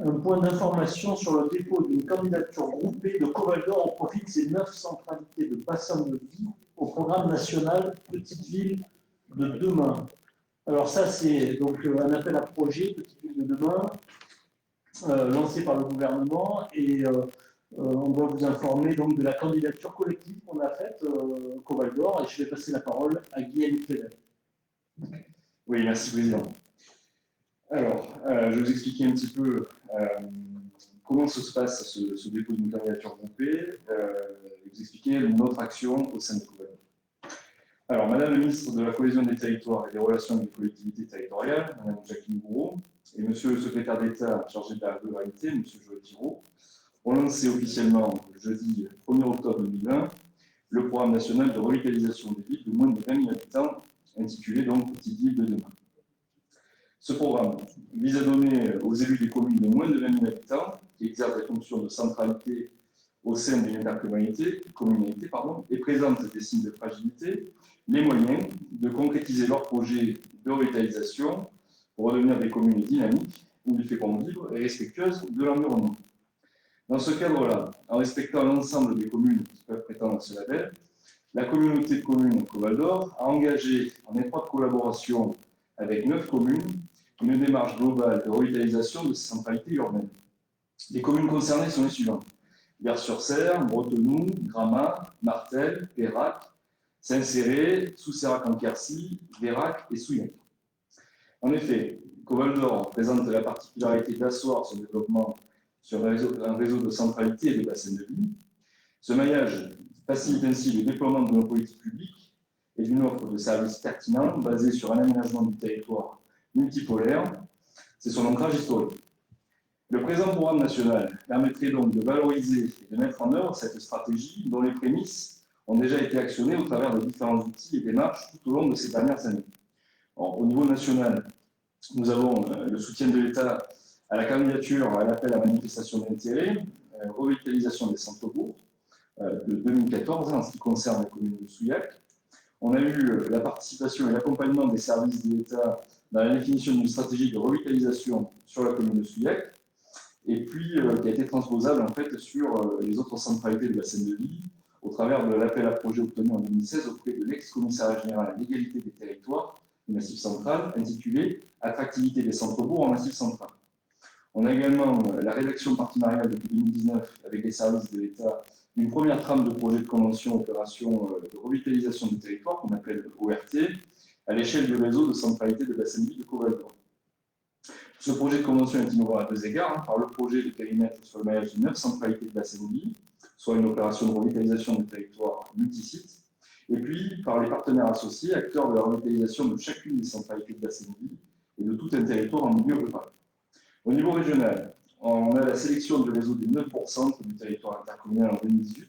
un point d'information sur le dépôt d'une candidature groupée de Coval d'Or au profit de ces 9 centralités de bassin de vie au programme national Petite Ville de demain. Alors ça, c'est donc un appel à projet Petite Ville de demain, lancé par le gouvernement, et on doit vous informer donc de la candidature collective qu'on a faite Coval d'Or, et je vais passer la parole à Guillaume Clével. Oui, merci Président. Alors, je vais vous expliquer un petit peu comment se passe ce dépôt d'une candidature groupée, et vous expliquer notre action au sein de Coval d'Or. Alors, Madame la ministre de la Cohésion des Territoires et des Relations avec les collectivités territoriales, Madame Jacqueline Gouraud, et Monsieur le secrétaire d'État chargé de la ruralité, Monsieur Joël Giraud, ont lancé officiellement le jeudi 1er octobre 2020 le programme national de revitalisation des villes de moins de 20 000 habitants, intitulé donc Petite Ville de demain. Ce programme vise à donner aux élus des communes de moins de 20 000 habitants, qui exercent des fonctions de centralité au sein d'une intercommunalité et présentent des signes de fragilité, les moyens de concrétiser leurs projets de revitalisation pour redevenir des communes dynamiques, où il fait bon vivre et respectueuses de l'environnement. Dans ce cadre-là, en respectant l'ensemble des communes qui peuvent prétendre à ce label, la communauté de communes Coval d'Or a engagé, en étroite collaboration avec 9 communes, une démarche globale de revitalisation de ces centralités urbaines. Les communes concernées sont les suivantes: Vers-sur-Cère, Bretenoux, Gramat, Martel, Pérac, Saint-Céré, Soussérac-en-Quercy, Vérac et Souillac. En effet, Coval d'Or présente la particularité d'asseoir son développement sur un réseau de centralité et de bassins de vie. Ce maillage facilite ainsi le déploiement de nos politiques publiques et d'une offre de services pertinents basée sur un aménagement du territoire multipolaire. C'est son ancrage historique. Le présent programme national permettrait donc de valoriser et de mettre en œuvre cette stratégie dont les prémices ont déjà été actionnées au travers de différents outils et démarches tout au long de ces dernières années. Alors, au niveau national, nous avons le soutien de l'État à la candidature à l'appel à manifestation d'intérêt, revitalisation des centres-bourgs de 2014 en ce qui concerne la commune de Souillac. On a eu la participation et l'accompagnement des services de l'État dans la définition d'une stratégie de revitalisation sur la commune de Souillac, et puis qui a été transposable en fait sur les autres centralités de bassin de vie au travers de l'appel à projet obtenu en 2016 auprès de l'ex-commissariat général à l'égalité des territoires du Massif central, intitulé « Attractivité des centres-bourgs en Massif central ». On a également la rédaction partenariale depuis 2019 avec les services de l'État d'une première trame de projet de convention opération de revitalisation du territoire qu'on appelle ORT à l'échelle du réseau de centralité de bassin de vie de Coval d'Or. Ce projet de convention est innovant à 2 égards, par le projet de périmètre sur le maillage de 9 centralités de bassin de vie, soit une opération de revitalisation du territoire multisite, et puis par les partenaires associés, acteurs de la revitalisation de chacune des centralités de bassin de vie et de tout un territoire en milieu rural. Au niveau régional, on a la sélection du réseau des 9% du territoire intercommunal en 2018,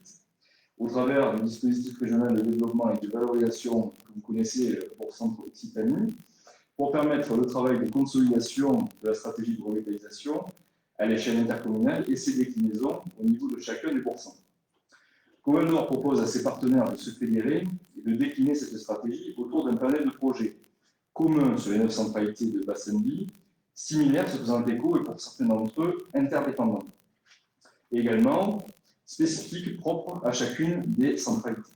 au travers du dispositif régional de développement et de valorisation que vous connaissez pour Centre Occitanie, pour permettre le travail de consolidation de la stratégie de revitalisation à l'échelle intercommunale et ses déclinaisons au niveau de chacun des pourcents. Coval d'Or propose à ses partenaires de se fédérer et de décliner cette stratégie autour d'un panel de projets communs sur les 9 centralités de bassin de vie, similaires se faisant écho et pour certains d'entre eux interdépendants. Et également spécifiques propres à chacune des centralités.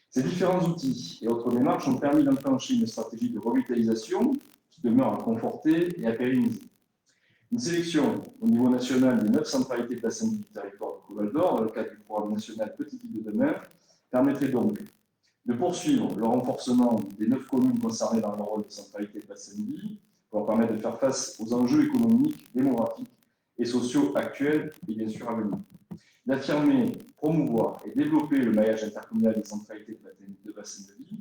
Ces différents outils et autres démarches ont permis d'enclencher une stratégie de revitalisation qui demeure à conforter et à pérenniser. Une sélection au niveau national des 9 centralités de bassin de vie du territoire de Coval d'Or, dans le cadre du programme national Petite Ville de demain, permettrait donc de poursuivre le renforcement des 9 communes concernées dans le rôle de centralité de bassin de vie, pour leur permettre de faire face aux enjeux économiques, démographiques et sociaux actuels et bien sûr à venir. D'affirmer, promouvoir et développer le maillage intercommunal des centralités de bassin de vie,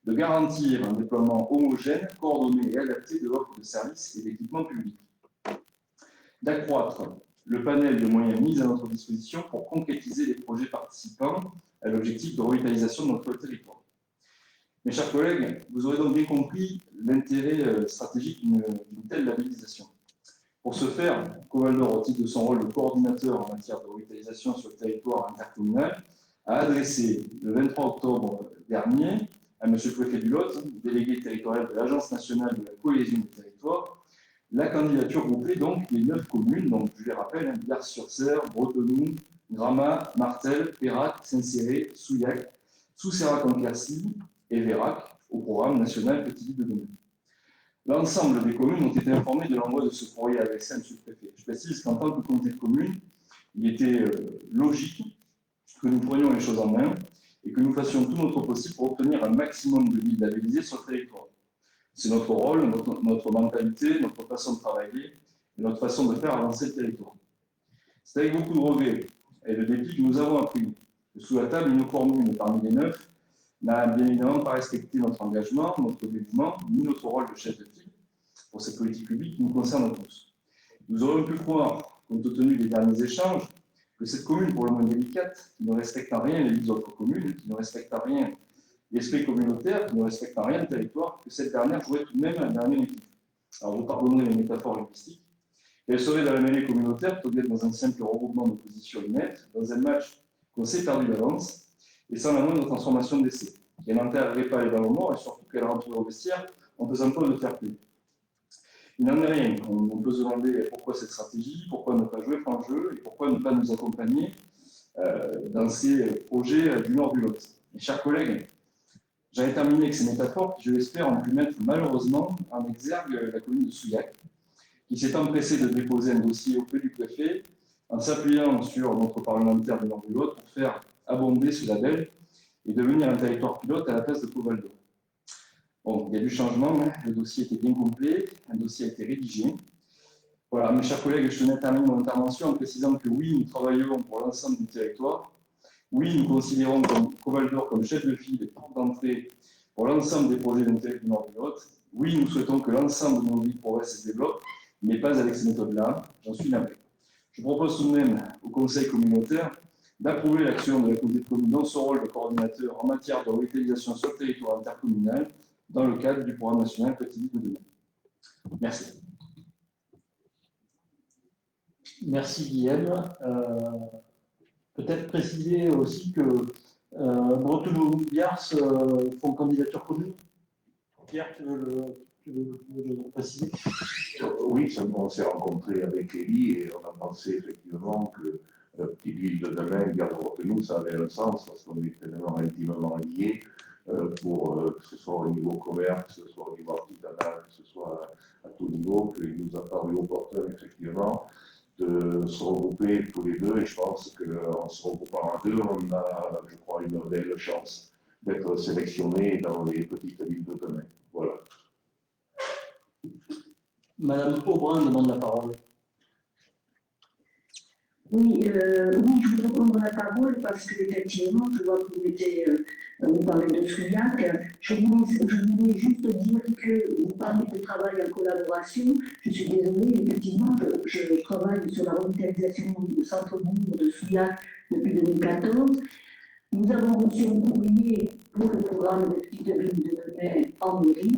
de garantir un déploiement homogène, coordonné et adapté de l'offre de services et d'équipements publics, d'accroître le panel de moyens mis à notre disposition pour concrétiser les projets participant à l'objectif de revitalisation de notre territoire. Mes chers collègues, vous aurez donc bien compris l'intérêt stratégique d'une telle labellisation. Pour ce faire, Covaldor, au titre de son rôle de coordinateur en matière de revitalisation sur le territoire intercommunal, a adressé le 23 octobre dernier à M. le préfet du Lot, délégué territorial de l'Agence nationale de la cohésion des territoires, la candidature groupée donc des 9 communes, donc je les rappelle, Biars-sur-Cère, Bretenoux, Gramat, Martel, Pérac, Saint-Céré, Souillac, Soussérac-en-Quercy et Vérac au programme national Petite Ville de demain. L'ensemble des communes ont été informées de l'envoi de ce courrier adressé à M. le préfet. Je précise qu'en tant que comité de communes, il était logique que nous prenions les choses en main et que nous fassions tout notre possible pour obtenir un maximum de villes labellisées sur le territoire. C'est notre rôle, notre mentalité, notre façon de travailler et notre façon de faire avancer le territoire. C'est avec beaucoup de regrets et de dépit que nous avons appris que sous la table, une commune parmi les 9 n'a bien évidemment pas respecté notre engagement, notre dévouement, ni notre rôle de chef de file pour cette politique publique qui nous concerne tous. Nous aurions pu croire, compte tenu des derniers échanges, que cette commune, pour le moins délicate, qui ne respecte en rien les autres communes, qui ne respecte en rien l'esprit communautaire, qui ne respecte en rien le territoire, que cette dernière jouerait tout de même un dernier équipe. Alors vous pardonnerez les métaphores linguistiques. Elle serait dans la mêlée communautaire plutôt que d'être dans un simple regroupement de positions ineptes, dans un match qu'on s'est perdu d'avance, et sans la moindre transformation d'essai. Elle n'enterrerait pas les ballons morts et surtout qu'elle rentrerait au vestiaire en faisant preuve de fair play. Il n'en est rien. On peut se demander pourquoi cette stratégie, pourquoi ne pas jouer franc jeu et pourquoi ne pas nous accompagner dans ces projets du nord du Lot. Mes chers collègues, j'avais terminé avec ces métaphores qui, je l'espère, ont pu mettre malheureusement en exergue la commune de Souillac, qui s'est empressée de déposer un dossier auprès du préfet en s'appuyant sur notre parlementaire du nord du Lot pour faire abonder ce label et devenir un territoire pilote à la place de Covaldor. Bon, il y a du changement, hein. Le dossier était bien complet, un dossier a été rédigé. Voilà, mes chers collègues, je tenais à terminer mon intervention en précisant que oui, nous travaillons pour l'ensemble du territoire. Oui, nous considérons Covaldor comme chef de file et porte d'entrée pour l'ensemble des projets d'intérêt du nord du Lot. Oui, nous souhaitons que l'ensemble de nos villes progresse et se développe, mais pas avec ces méthodes-là, j'en suis navré. Je propose tout de même au Conseil communautaire d'approuver l'action de la communauté de communes dans son rôle de coordinateur en matière de revitalisation sur le territoire intercommunal dans le cadre du programme national Petite Ville de demain. Merci. Merci Guillaume. Peut-être préciser aussi que Bretenoux-Biars font candidature commune. Pierre, tu veux le préciser? Oui, on s'est rencontré avec Élie et on a pensé effectivement que la petite ville de demain, Biars-Bretenoux, ça avait un sens parce qu'on est tellement intimement liés pour que ce soit au niveau commerce, que ce soit au niveau artisanal, que ce soit à tout niveau, qu'il nous a paru opportun effectivement de se regrouper tous les deux et je pense qu'en se regroupant à deux, on a, je crois, une belle chance d'être sélectionné dans les petites villes de demain. Voilà. Madame Aubrin demande la parole. Oui, je voudrais prendre la parole parce qu'effectivement, je vois que vous parlez de Souillac. Je voulais juste dire que vous parlez de travail en collaboration. Je suis désolée, effectivement, je travaille sur la revitalisation du centre-bourg de Souillac depuis 2014. Nous avons reçu un courrier pour le programme de Petite Ville de demain en mairie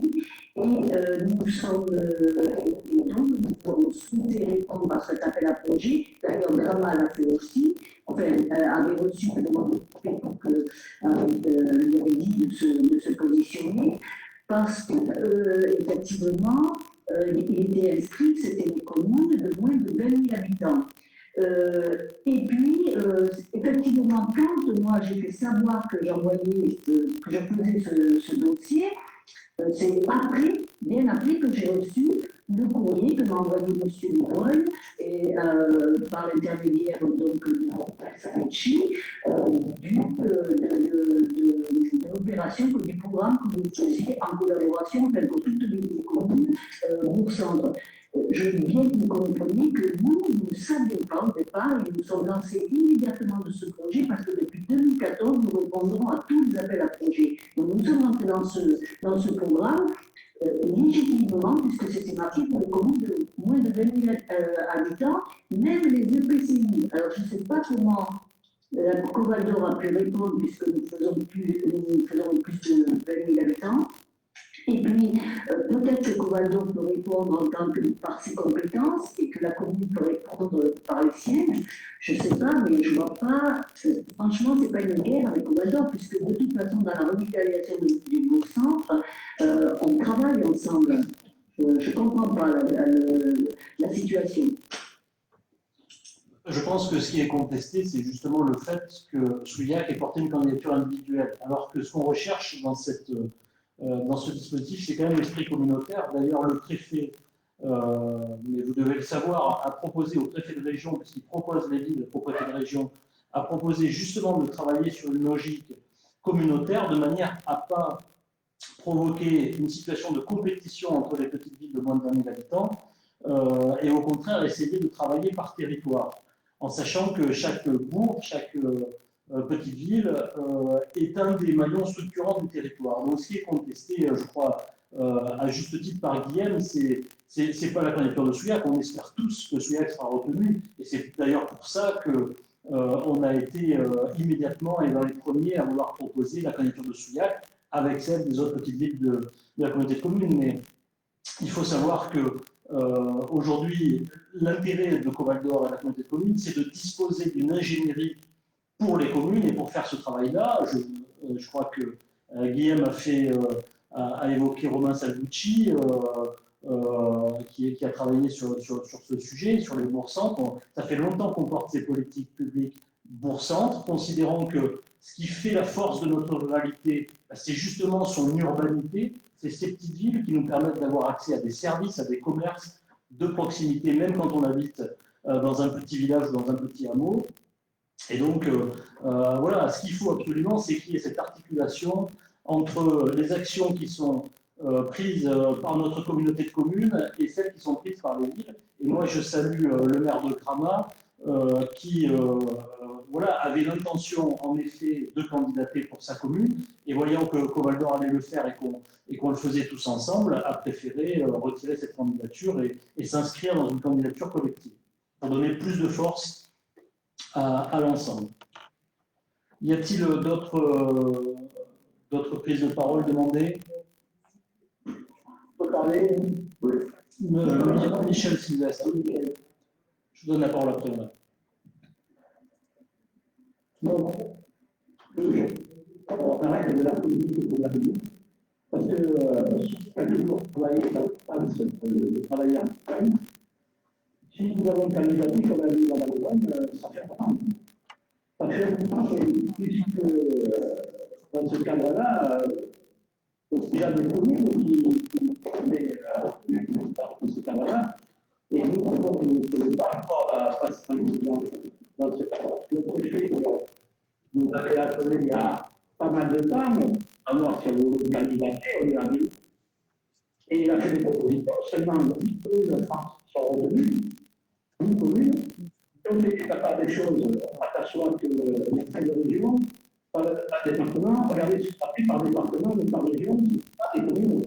et nous sommes donc nous souhaité répondre à cet appel à projet. D'ailleurs, Grama l'a fait aussi, enfin, avait reçu une demande pour que lui avait dit de se positionner parce qu'effectivement, il était inscrit, c'était une commune de moins de 20 000 habitants. Et puis, effectivement, quand moi j'ai fait savoir que j'envoyais, que je faisais ce dossier, c'est après, bien après que j'ai reçu le courrier que m'a envoyé M. Lebrun et par l'intermédiaire donc de Sanchez de l'opération du programme que vous faisiez en collaboration avec toutes les communes Bourg-Centre. je veux bien que vous compreniez que nous ne savions pas au départ et nous sommes lancés immédiatement de ce projet parce que depuis 2014, nous répondrons à tous les appels à projets. Donc nous sommes entrés dans ce programme légitimement, puisque c'était marqué pour les communes de moins de 20 000 habitants, même les EPCI. Alors je ne sais pas comment Coval d'Or a pu répondre puisque nous faisons plus de 20 000 habitants. Et puis, peut-être que Coval d'Or peut répondre en tant que par ses compétences et que la commune peut répondre par les siennes. Je ne sais pas, mais je ne vois pas. Franchement, ce n'est pas une guerre avec Coval d'Or, puisque de toute façon, dans la revitalisation du Bourg-Centre, on travaille ensemble. Je ne comprends pas la situation. Je pense que ce qui est contesté, c'est justement le fait que Souillac ait porté une candidature individuelle, alors que ce qu'on recherche dans ce dispositif, c'est quand même l'esprit communautaire. D'ailleurs, le préfet, mais vous devez le savoir, a proposé au préfet de région, puisqu'il propose les villes au préfet de région, a proposé justement de travailler sur une logique communautaire de manière à ne pas provoquer une situation de compétition entre les petites villes de moins de 20 000 habitants et au contraire essayer de travailler par territoire, en sachant que chaque bourg, chaque petite ville est un des maillons structurants du territoire. Donc ce qui est contesté, je crois, à juste titre par Guillaume, c'est pas la candidature de Souillac. On espère tous que Souillac sera retenu, et c'est d'ailleurs pour ça que on a été immédiatement et dans les premiers à vouloir proposer la candidature de Souillac avec celle des autres petites villes de la communauté de communes. Mais il faut savoir que aujourd'hui, l'intérêt de Coval d'Or à la communauté de communes, c'est de disposer d'une ingénierie pour les communes, et pour faire ce travail-là, je crois que Guillaume a évoqué Romain Salvucci, qui a travaillé sur ce sujet, sur les bourgs-centres. Ça fait longtemps qu'on porte ces politiques publiques bourgs-centres, considérant que ce qui fait la force de notre ruralité, c'est justement son urbanité, c'est ces petites villes qui nous permettent d'avoir accès à des services, à des commerces de proximité, même quand on habite dans un petit village ou dans un petit hameau. Et donc, voilà, ce qu'il faut absolument, c'est qu'il y ait cette articulation entre les actions qui sont prises par notre communauté de communes et celles qui sont prises par les villes. Et moi, je salue le maire de Cramat, qui voilà, avait l'intention, en effet, de candidater pour sa commune, et voyant que Coval d'Or allait le faire et qu'on le faisait tous ensemble, a préféré retirer cette candidature et s'inscrire dans une candidature collective, pour donner plus de force à l'ensemble. Y a-t-il d'autres prises de parole demandées? Peut parler? Oui. Michel Sylvestre. Je vous donne la parole après. Non. On arrête de la politique pour la vie. Parce que chaque jour, travailler en Espagne, si nous avons candidaté, comme a dit Mme Lemoine, ça fait longtemps. Ça fait longtemps, puisque dans ce cadre-là, il y a des communes qui dans ce cadre-là, et nous avons pas encore à passer dans ce cadre. Le préfet nous avait appelé il y a pas mal de temps, à voir si on voulait candidater, on lui a dit. Et il a fait des propositions, seulement 10 communes de France sont retenues, une commune. Donc, il n'y a pas des choses, on s'aperçoit que les traits de région, par département, regardez ce qui est par département, mais par région, pas des communes.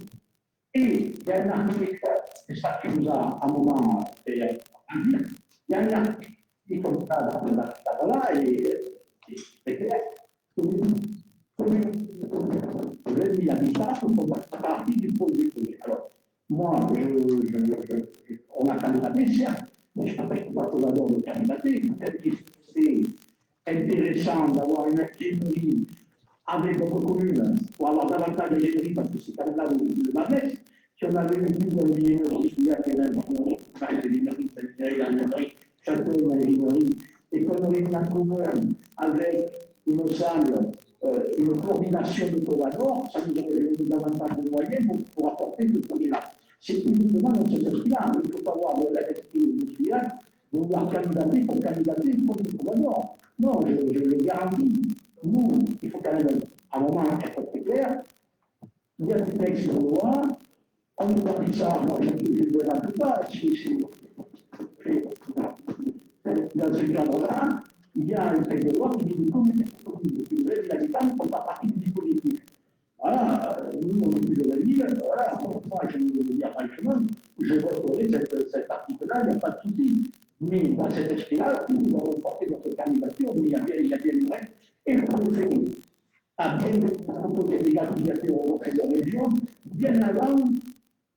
Et il y a un article, c'est ça qui nous a à un moment fait dire, il y a un article qui est comme ça dans cet article-là, et c'est clair. Commune, 20 000 habitants font partie du projet. Alors, moi, on a candidaté, certes, mais je ne pense pas qu'on va avoir de candidater. Peut-être que c'est intéressant d'avoir une ingénierie avec votre commune pour avoir davantage d'ingénierie, parce que c'est quand même là le malaise. Si on avait eu plus d'ingénierie, il y a l'ingénierie, chacun une ingénierie, et qu'on aurait mis en commun avec, il me semble, une coordination de Coval d'Or, ça nous aurait donné davantage de moyens pour apporter ce projet-là. C'est uniquement dans ce sens-là. Il ne faut pas avoir de la question de Souillac, vouloir candidater pour candidater pour le Coval d'Or. Non, je le garantis. Nous, il faut quand même, à un moment, être très clair. Il y a des textes de loi, On ne parle ça, moi je ne vois pas. Dans ce cadre-là, il y a un texte de loi qui dit que les communes les habitants ne font pas partie du dispositif. Voilà, nous, on est plus de la ville, voilà, moi, je vais vous dire franchement, je voterai cet article-là, il n'y a pas de souci. Mais dans cet esprit-là, nous avons porté notre candidature, mais il y a bien une règle, et le préfet a bien proposé des candidatures auprès de la région, bien avant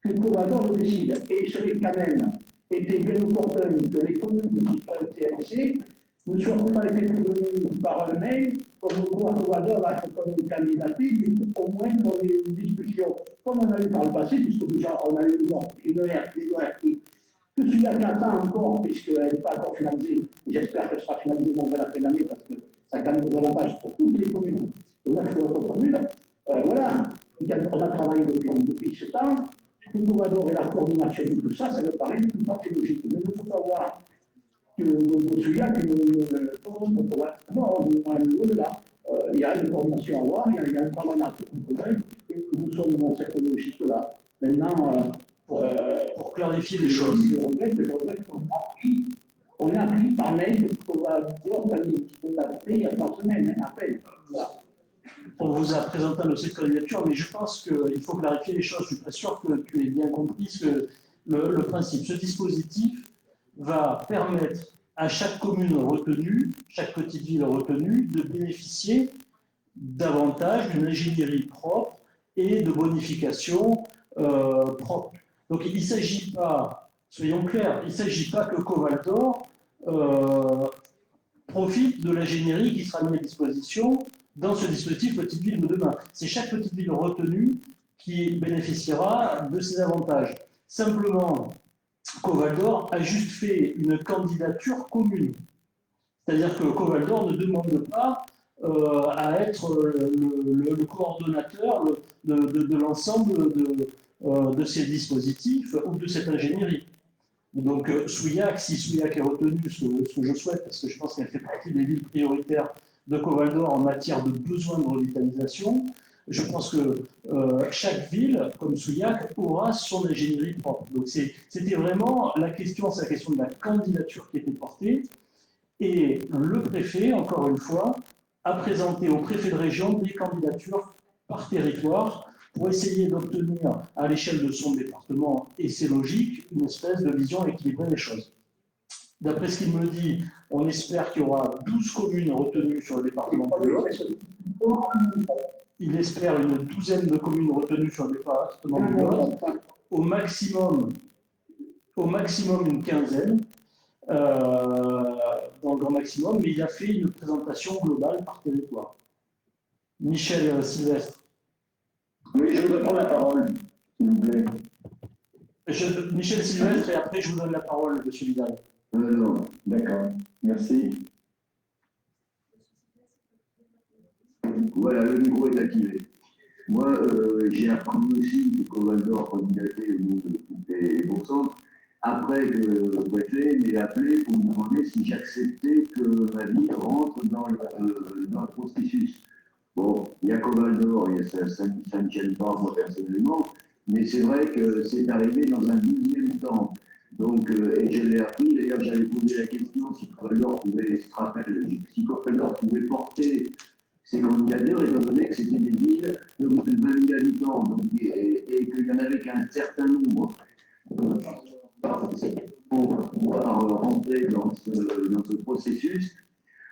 que Covador le décide. Et il serait quand même été bien opportun que les communes qui sont intéressées ne soient pas été prévenues par un mail, comme quoi Covador a comme candidaté, au moins dans les discussions, comme on a eu par le passé, puisque déjà on a eu une RP, que celui-là qui attend encore, puisqu'elle n'est pas encore finalisée, j'espère qu'elle sera finalisée dans la fin d'année, parce que ça quand même des avantages pour toutes les communes. Et là, je suis autre commune. Voilà, on a travaillé depuis ce temps. Covador et la coordination de tout ça, ça me paraît tout à fait logique. Mais il faut savoir que celui-là, au-delà, il y a une coordination à avoir, il y a un travail à faire, et nous sommes dans cette logique-là. Maintenant, pour clarifier les choses. Je regrette qu'on a appris par mail qu'on va adapter il y a 3 semaines, après. Voilà. On vous a présenté un dossier de candidature, mais je pense qu'il faut clarifier les choses. Je ne suis pas sûr que tu aies bien compris le principe. Ce dispositif va permettre à chaque commune retenue, chaque petite ville retenue, de bénéficier davantage d'une ingénierie propre et de bonifications propres. Donc il ne s'agit pas, soyons clairs, il ne s'agit pas que Covaldor profite de l'ingénierie qui sera mise à disposition dans ce dispositif Petite Ville de demain. C'est chaque petite ville retenue qui bénéficiera de ces avantages. Simplement, Covaldor a juste fait une candidature commune. C'est-à-dire que Covaldor ne demande pas à être le coordonnateur de l'ensemble de ces dispositifs ou de cette ingénierie. Donc Souillac, si Souillac est retenu, ce que je souhaite, parce que je pense qu'elle fait partie des villes prioritaires de Covaldor en matière de besoin de revitalisation, je pense que chaque ville, comme Souillac, aura son ingénierie propre. Donc c'était vraiment la question, c'est la question de la candidature qui était portée. Et le préfet, encore une fois, a présenté au préfet de région des candidatures par territoire pour essayer d'obtenir à l'échelle de son département, et c'est logique, une espèce de vision équilibrée des choses. D'après ce qu'il me dit, on espère qu'il y aura 12 communes retenues sur le département de l'Aude. Il espère une douzaine de communes retenues sur le département de l'Aude. Au maximum une quinzaine, dans le grand maximum, mais il a fait une présentation globale par territoire. Michel Sylvestre. Oui, je voudrais prendre la parole, s'il vous plaît. Michel Sylvestre, et après je vous donne la parole, M. Vidal. Non, d'accord, merci. Voilà, le micro est activé. Moi, j'ai appris aussi que Covaldor candidatait au niveau de toutes les pourcents, après que le préfet m'ait appelé pour me demander si j'acceptais que ma ville rentre dans le processus. Bon, il y a Covaldor, ça ne me gêne pas moi personnellement, mais c'est vrai que c'est arrivé dans un 12e temps. Donc, et je l'ai appris, d'ailleurs j'avais posé la question si Covaldor pouvait porter ses candidatures, étant donné que c'était des villes de 20 000 habitants, donc, et qu'il n'y en avait qu'un certain nombre pour pouvoir rentrer dans ce processus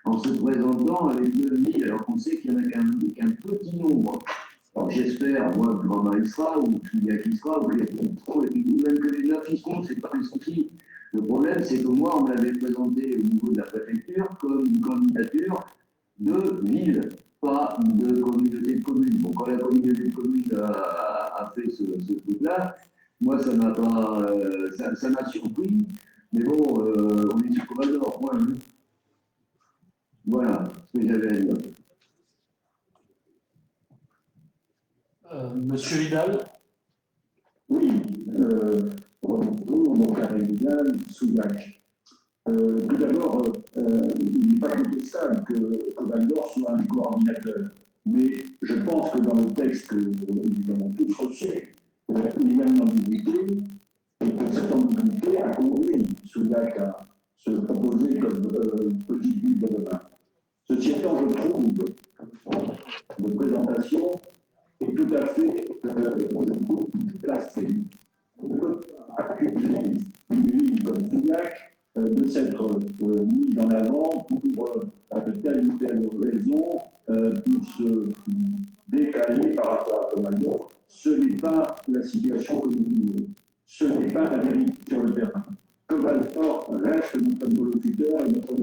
en se présentant avec 2 000, alors qu'on sait qu'il n'y en a qu'un petit nombre. Alors j'espère, moi, que Grand-Marie sera, ou qu'il y a qui sera, ou qu'il y a qui sera, et puis même que les 9 qui seront, c'est pas un souci. Le problème, c'est que moi, on me l'avait présenté au niveau de la préfecture comme une candidature de ville, pas de communauté de communes. Bon, quand la communauté de communes a fait ce truc-là, moi, ça m'a pas, ça m'a surpris, mais bon, on est sur Covaldor, point. Hein. Voilà ce que j'avais à dire. Monsieur Vidal. Oui, mon frère Vidal, Souillac. Tout d'abord, il n'est pas contestable que Covaldor soit un coordinateur, mais je pense que dans le texte que nous avons tous reçu, il y a une ambiguïté, et que cette ambiguïté a conduit Souillac à se proposer comme petite ville de demain. Ceci étant, je trouve de présentation est tout à fait placée. On peut accuser une ville comme Souillac de s'être mise en avant pour, à de telle ou telle raison, pour se décaler par rapport à Comaldo. Ce n'est pas la situation que nous vivons. Ce n'est pas la vérité sur le terrain. Comaldo reste notre interlocuteur et notre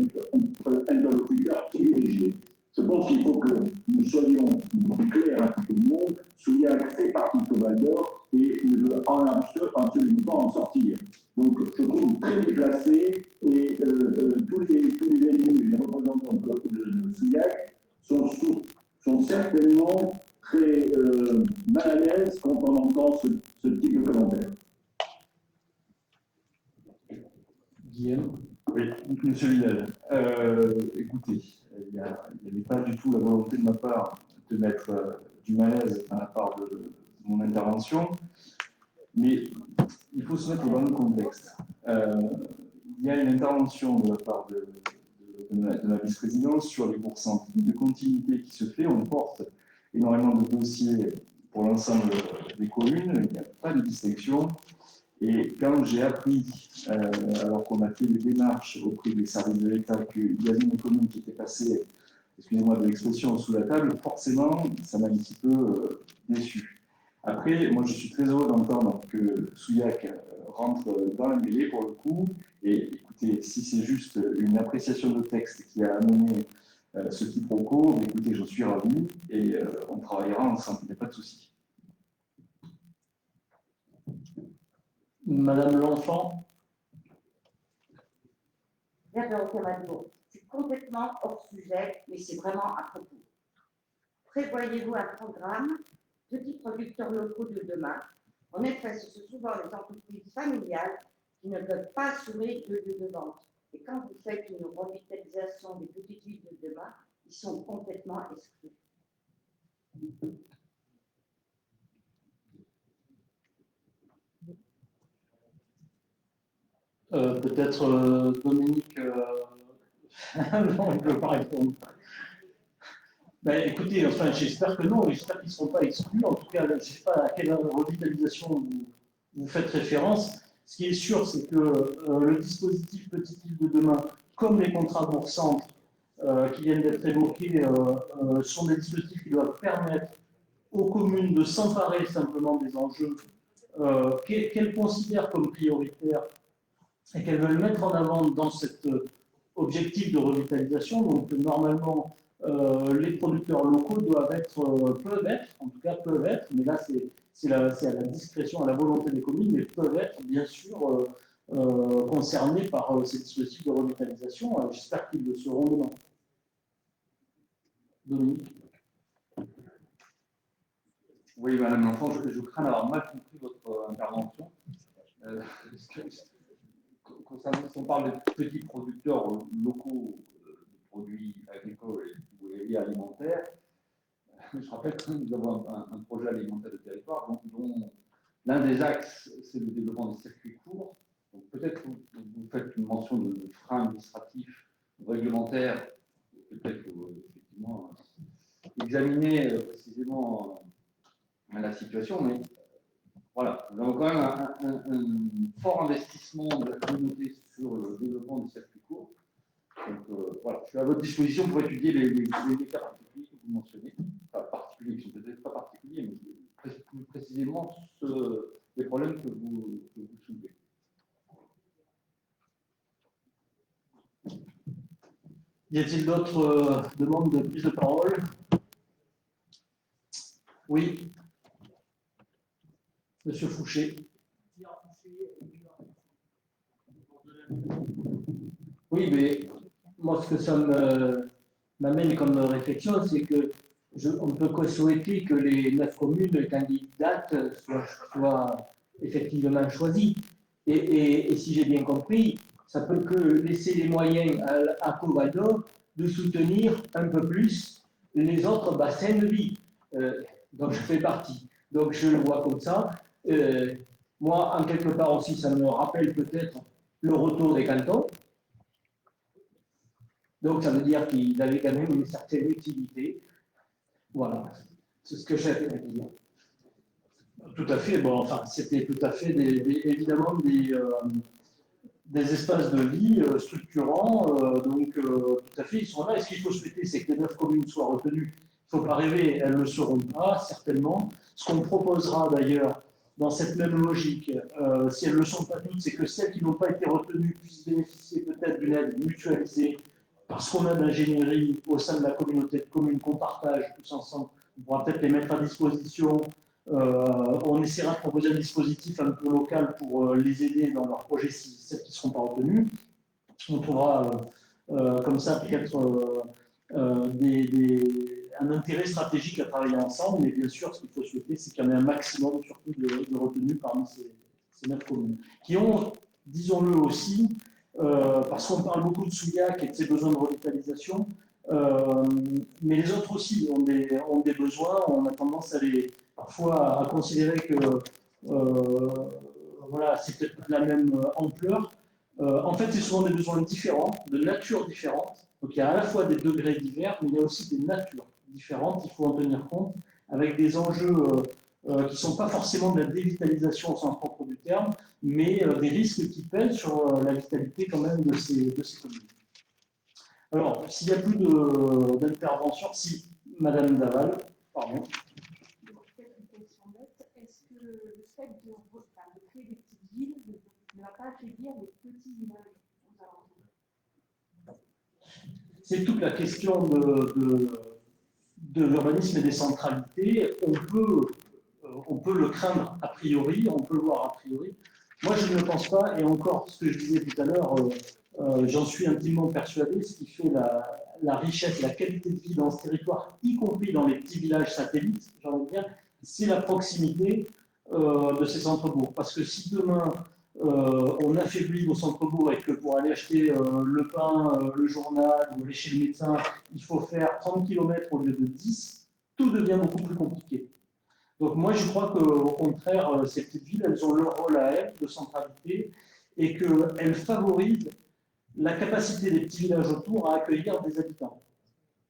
interlocuteur privilégié. Je pense qu'il faut que nous soyons clairs à tout le monde. Souillac fait partie de Comaldo et ne veut absolument pas en sortir. Donc, je trouve très déplacé et tous les élus et les représentants de Souillac sont certainement très mal à l'aise quand on entend ce type de commentaire. Guillaume. Oui, monsieur Vidal. Écoutez, il n'y avait pas du tout la volonté de ma part de mettre du malaise dans la part de mon intervention, mais il faut se mettre dans le contexte. Il y a une intervention de la part de ma vice-présidence sur les pourcentages de continuité qui se fait. On porte énormément de dossiers pour l'ensemble des communes, il n'y a pas de distinction. Et quand j'ai appris, alors qu'on a fait des démarches auprès des services de l'État, qu'il y avait une commune qui était passée, excusez-moi de l'expression, sous la table, forcément, ça m'a un petit peu déçu. Après, moi, je suis très heureux d'entendre que Souillac rentre dans la mêlée pour le coup. Et écoutez, si c'est juste une appréciation de texte qui a amené ce quiproquo, écoutez, je suis ravi et on travaillera ensemble, il n'y a pas de souci. Madame L'Enfant. D'accord, Comaldo. C'est complètement hors sujet, mais c'est vraiment à propos. Prévoyez-vous un programme petits producteurs locaux de demain? En effet, ce sont souvent les entreprises familiales qui ne peuvent pas assurer le lieu de vente. Et quand vous faites une revitalisation des petites villes de demain, ils sont complètement exclus. Peut-être Dominique. Non, il ne peut pas répondre. Ben, écoutez, enfin, j'espère que non, j'espère qu'ils ne seront pas exclus. En tout cas, je ne sais pas à quelle revitalisation vous faites référence. Ce qui est sûr, c'est que le dispositif Petite Île de demain, comme les contrats bourg-centre qui viennent d'être évoqués, sont des dispositifs qui doivent permettre aux communes de s'emparer simplement des enjeux qu'elles considèrent comme prioritaires et qu'elles veulent mettre en avant dans cet objectif de revitalisation. Donc, normalement, les producteurs locaux peuvent être, mais là, c'est à la discrétion, à la volonté des communes, mais peuvent être, bien sûr, concernés par ces dispositifs de revitalisation. J'espère qu'ils le seront demain. Dominique. Oui, Madame L'Enfant, je crains d'avoir mal compris votre intervention. Concernant, si on parle de petits producteurs locaux de produits agricoles et alimentaires, je rappelle que nous avons un projet alimentaire de territoire dont l'un des axes, c'est le développement des circuits courts. Donc peut-être que vous faites une mention de freins administratifs ou réglementaires, peut-être effectivement examiner précisément la situation, mais voilà, nous avons quand même un fort investissement de la communauté sur le développement des circuits courts. Donc voilà, je suis à votre disposition pour étudier les cas particuliers que vous mentionnez. Enfin, particuliers, qui ne sont peut-être pas particuliers, mais plus précisément les problèmes que vous soulevez. Y a-t-il d'autres demandes de prise de parole? Oui. Monsieur Fouché. Oui, mais moi, ce que ça m'amène comme réflexion, c'est que on ne peut que souhaiter que les 9 communes candidates soient effectivement choisies. Et si j'ai bien compris, ça peut que laisser les moyens à Comaldo de soutenir un peu plus les autres bassins de vie dont je fais partie. Donc je le vois comme ça. Moi, en quelque part aussi, ça me rappelle peut-être le retour des cantons. Donc, ça veut dire qu'il avait quand même une certaine utilité. Voilà, c'est ce que j'ai à dire. Tout à fait, bon, enfin, c'était tout à fait évidemment des espaces de vie structurants, donc tout à fait, ils sont là. Et ce qu'il faut souhaiter, c'est que les 9 communes soient retenues. Il ne faut pas rêver, elles ne le seront pas, certainement. Ce qu'on proposera d'ailleurs, dans cette même logique, si elles ne le sont pas toutes, c'est que celles qui n'ont pas été retenues puissent bénéficier peut-être d'une aide mutualisée, parce qu'on a de l'ingénierie au sein de la communauté de communes qu'on partage tous ensemble. On pourra peut-être les mettre à disposition. On essaiera de proposer un dispositif un peu local pour les aider dans leurs projets, si celles qui ne seront pas retenues. On trouvera comme ça peut-être un intérêt stratégique à travailler ensemble, mais bien sûr, ce qu'il faut souhaiter, c'est qu'il y en ait un maximum surtout de retenues parmi ces 9 communes, qui ont, disons-le aussi, parce qu'on parle beaucoup de Souillac et de ses besoins de revitalisation, mais les autres aussi ont des besoins. On a tendance parfois à considérer que voilà, c'est peut-être pas de la même ampleur. En fait, c'est souvent des besoins différents, de nature différente. Donc il y a à la fois des degrés divers, mais il y a aussi des natures différentes. Il faut en tenir compte, avec des enjeux qui ne sont pas forcément de la dévitalisation au sens propre du terme, mais des risques qui pèsent sur la vitalité quand même de ces communes. Alors, s'il n'y a plus d'intervention, si, Madame Daval, pardon. Peut-être une question bête. Est-ce que le fait de créer des petites villes ne va pas affaiblir les petits villages aux alentours? C'est toute la question de l'urbanisme et des centralités. On peut le craindre a priori, on peut le voir a priori. Moi, je ne le pense pas, et encore, ce que je disais tout à l'heure, j'en suis intimement persuadé, ce qui fait la richesse, la qualité de vie dans ce territoire, y compris dans les petits villages satellites, j'ai envie de dire, c'est la proximité de ces centres-bourgs. Parce que si demain, on affaiblit nos centres-bourgs et que pour aller acheter le pain, le journal ou aller chez le médecin, il faut faire 30 km au lieu de 10, tout devient beaucoup plus compliqué. Donc moi, je crois qu'au contraire, ces petites villes, elles ont leur rôle à elles de centralité et qu'elles favorisent la capacité des petits villages autour à accueillir des habitants.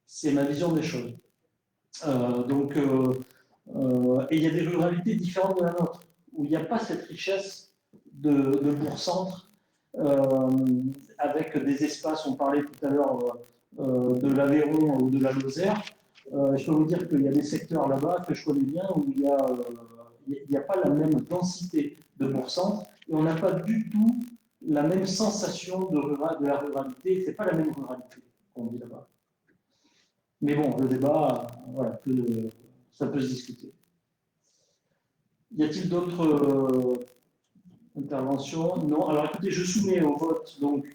C'est ma vision des choses. Et il y a des ruralités différentes de la nôtre, où il n'y a pas cette richesse de bourg-centre, avec des espaces, on parlait tout à l'heure de l'Aveyron ou de la Lozère. Je peux vous dire qu'il y a des secteurs là-bas que je connais bien où il n'y a pas la même densité de bourg-centre et on n'a pas du tout la même sensation de la ruralité. Ce n'est pas la même ruralité qu'on dit là-bas. Mais bon, le débat, voilà, ça peut se discuter. Y a-t-il d'autres interventions? Non. Alors écoutez, je soumets au vote donc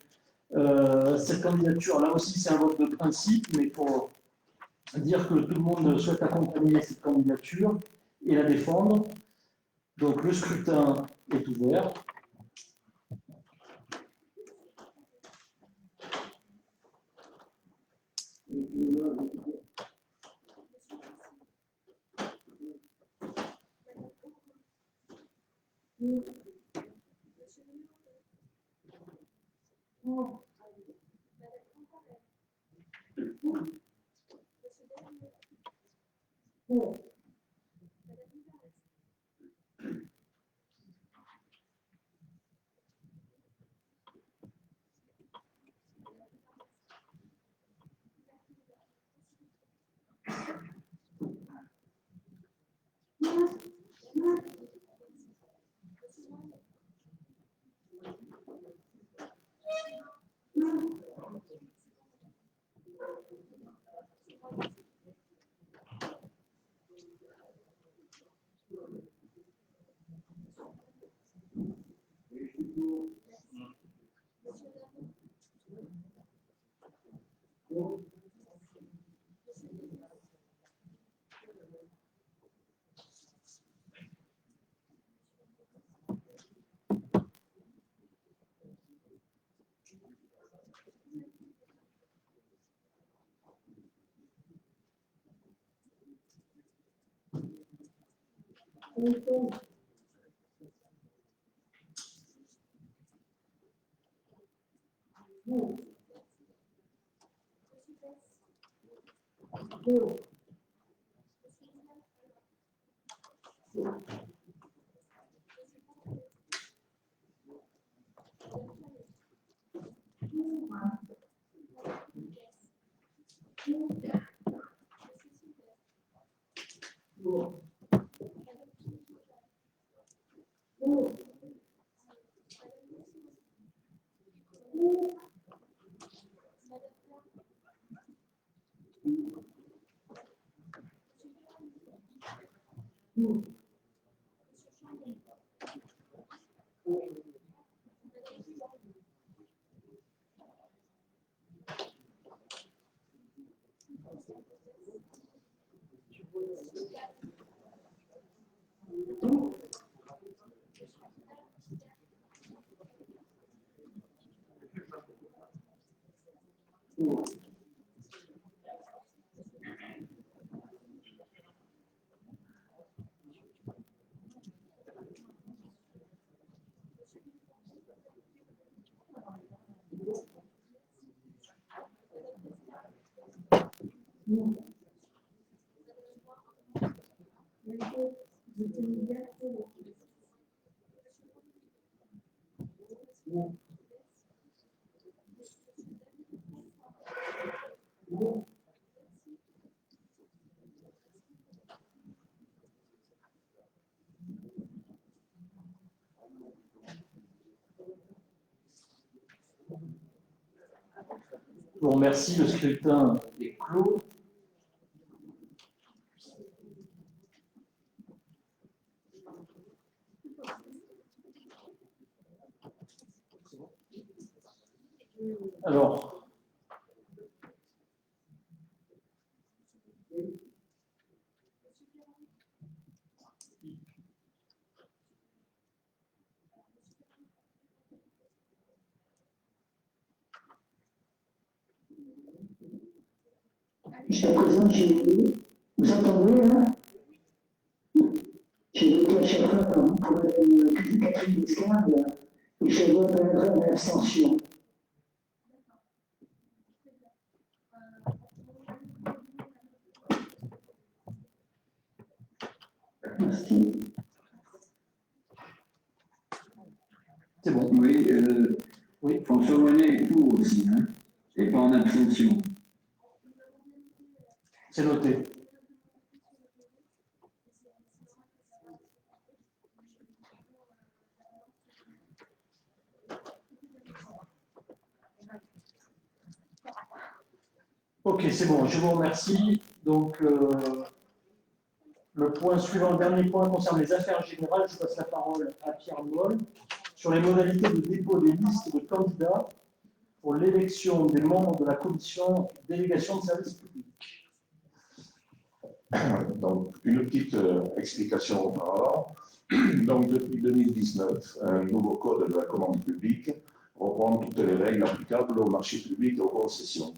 cette candidature. Là aussi, c'est un vote de principe, mais pour dire que tout le monde souhaite accompagner cette candidature et la défendre. Donc le scrutin est ouvert. Je vous remercie, le scrutin est clos. Alors, Jusqu'à présent, j'ai voté. Vous entendez, là? J'ai voté à chaque fois pour Catherine Descartes et je vote en abstention. Merci. C'est bon. Oui, oui. François Monet est pour aussi, hein, et pas en abstention. C'est noté. Ok, c'est bon, je vous remercie. Donc, le point suivant, le dernier point concerne les affaires générales. Je passe la parole à Pierre Moll sur les modalités de dépôt des listes de candidats pour l'élection des membres de la commission délégation de services publics. Donc, une petite explication auparavant. Donc, depuis 2019, un nouveau code de la commande publique reprend toutes les règles applicables au marché public et aux concessions.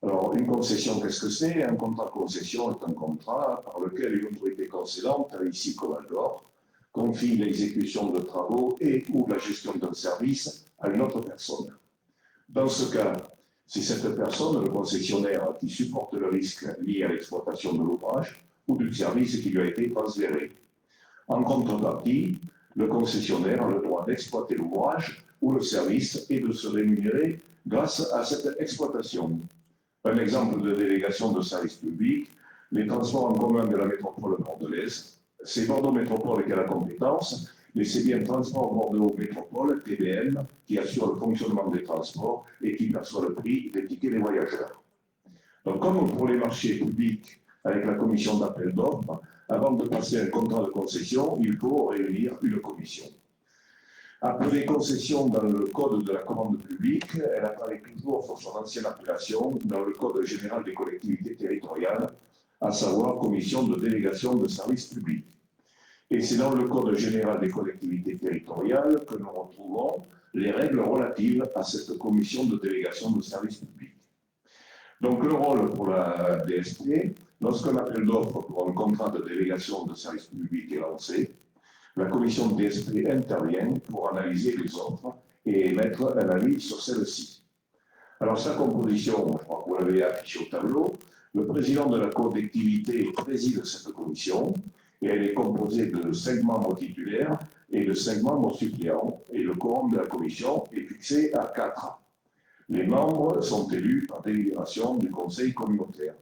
Alors, une concession, qu'est-ce que c'est? Un contrat de concession est un contrat par lequel une autorité concédante, ici comme Aldor, confie l'exécution de travaux et ou la gestion d'un service à une autre personne. Dans ce cas, c'est cette personne, le concessionnaire, qui supporte le risque lié à l'exploitation de l'ouvrage ou du service qui lui a été transféré. En contrepartie, le concessionnaire a le droit d'exploiter l'ouvrage ou le service et de se rémunérer grâce à cette exploitation. Un exemple de délégation de service public, les transports en commun de la métropole bordelaise. C'est Bordeaux Métropole qui a la compétence, mais c'est bien Transport Bordeaux Métropole, TBM, qui assure le fonctionnement des transports et qui perçoit le prix des tickets des voyageurs. Donc, comme pour les marchés publics avec la commission d'appel d'offres, avant de passer un contrat de concession, il faut réunir une commission. Appelée concession dans le code de la commande publique, elle apparaît toujours sur son ancienne appellation dans le code général des collectivités territoriales, à savoir commission de délégation de services publics. Et c'est dans le code général des collectivités territoriales que nous retrouvons les règles relatives à cette commission de délégation de services publics. Donc le rôle pour la DSP, lorsqu'un appel d'offres pour un contrat de délégation de services publics est lancé, la commission de DSP intervient pour analyser les offres et émettre un avis sur celle-ci. Alors sa composition, je crois que vous l'avez affiché au tableau, Le président de la collectivité préside cette commission et elle est composée de 5 membres titulaires et de 5 membres suppléants. Et le quorum de la commission est fixé à 4. Les membres sont élus par délibération du conseil communautaire.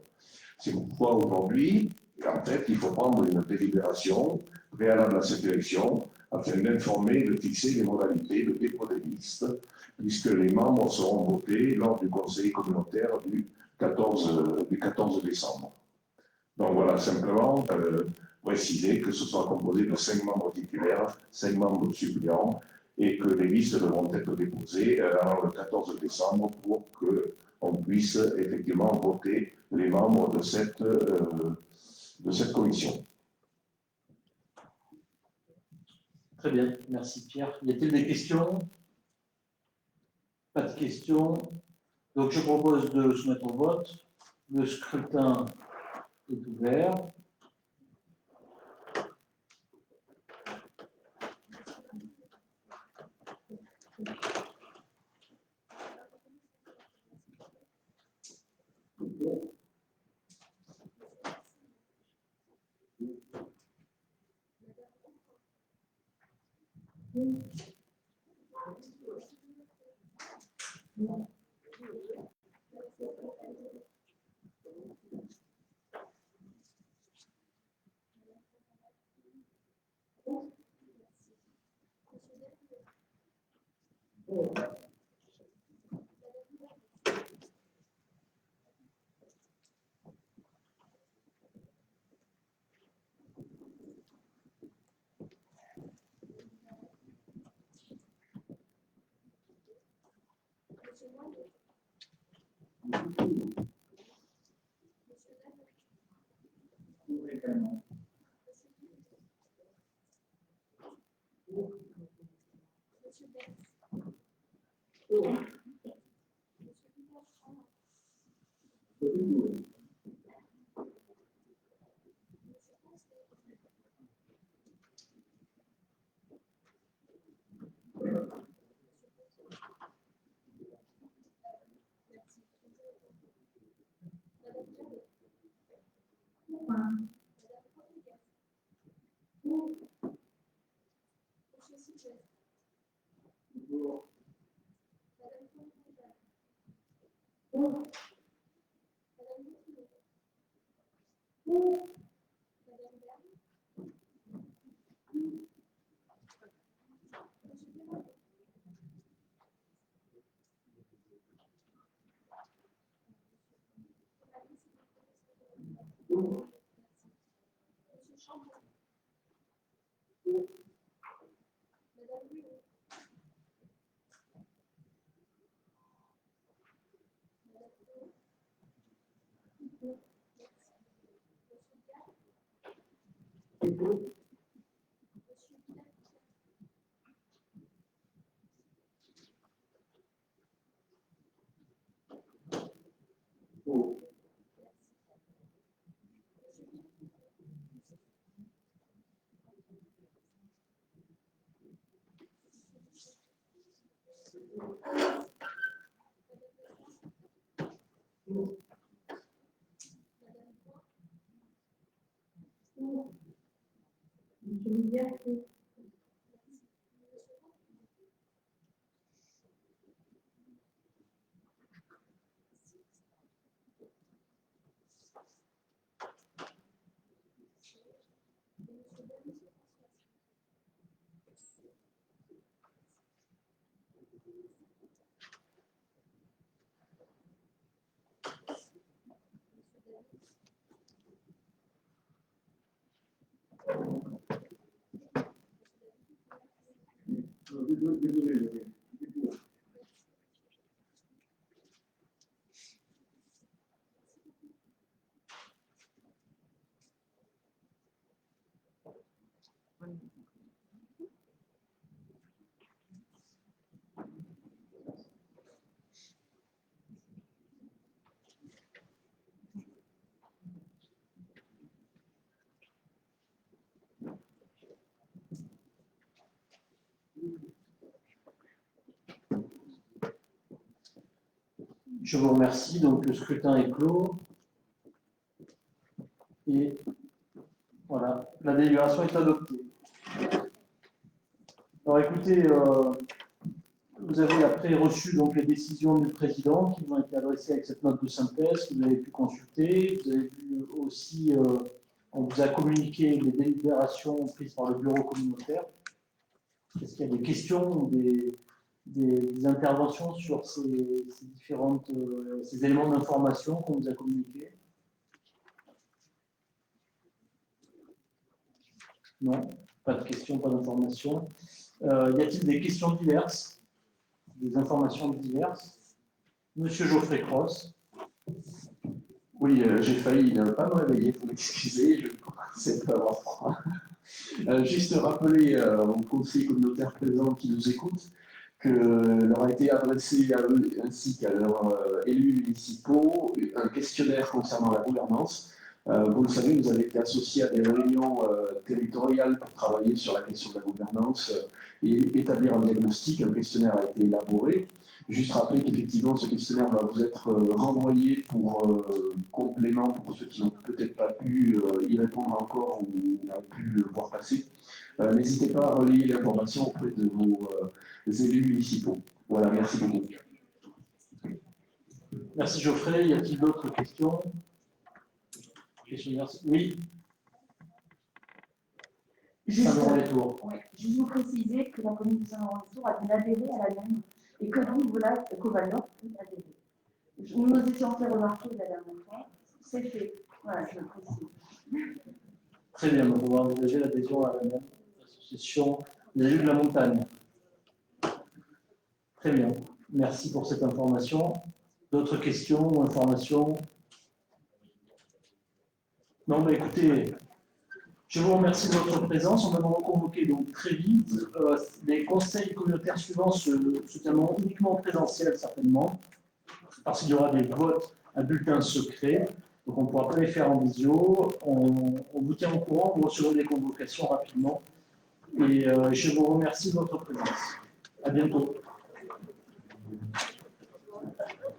C'est pourquoi aujourd'hui, en fait, il faut prendre une délibération préalable à cette élection afin d'informer et de fixer les modalités de dépôt des listes, puisque les membres seront votés lors du conseil communautaire du 14 décembre. Donc voilà, simplement préciser que ce soit composé de 5 membres titulaires, 5 membres suppléants, et que les listes devront être déposées avant le 14 décembre pour qu'on puisse effectivement voter les membres de cette commission. Très bien, merci Pierre. Y a-t-il des questions? Pas de questions. Donc je propose de soumettre au vote. Le scrutin est ouvert. Je vous remercie. Donc, le scrutin est clos. Et voilà, la délibération est adoptée. Alors écoutez, vous avez après reçu donc les décisions du président qui vous ont été adressées avec cette note de synthèse que vous avez pu consulter. Vous avez pu aussi, on vous a communiqué les délibérations prises par le bureau communautaire. Est-ce qu'il y a des questions ou des interventions sur ces différentes, ces éléments d'information qu'on vous a communiqués? Non, pas de questions, pas d'informations. Y a-t-il des questions diverses? Des informations diverses? Monsieur Geoffrey Cross. Oui, j'ai failli ne pas me réveiller, pour m'excuser, je commençais à avoir froid. Juste rappeler aux conseillers communautaires présents qui nous écoutent que leur a été adressé à eux ainsi qu'à leurs élus municipaux un questionnaire concernant la gouvernance. Vous le savez, vous avez été associés à des réunions territoriales pour travailler sur la question de la gouvernance et établir un diagnostic. Un questionnaire a été élaboré. Juste rappeler qu'effectivement, ce questionnaire va vous être renvoyé pour complément pour ceux qui n'ont peut-être pas pu y répondre encore ou n'ont pu le voir passer. N'hésitez pas à relayer l'information auprès de vos élus municipaux. Voilà, merci beaucoup. Merci Geoffrey. Y a-t-il d'autres questions? Oui. Juste vous préciser que la commune de Saint-Laurent-les-Tours a bien adhéré à la même et que donc voilà, Covalor peut adhérer. Nous nous étions fait remarquer la dernière fois, c'est fait. Voilà, je le précise. Très bien, on va envisager l'adhésion à la même association des élus de la montagne. Très bien, merci pour cette information. D'autres questions ou informations? Non, mais écoutez, je vous remercie de votre présence. On va vous reconvoquer donc très vite. Les conseils communautaires suivants se tiendront uniquement en présentiel, certainement, parce qu'il y aura des votes à bulletin secret. Donc, on ne pourra pas les faire en visio. On vous tient au courant, vous recevrez des convocations rapidement. Et je vous remercie de votre présence. À bientôt.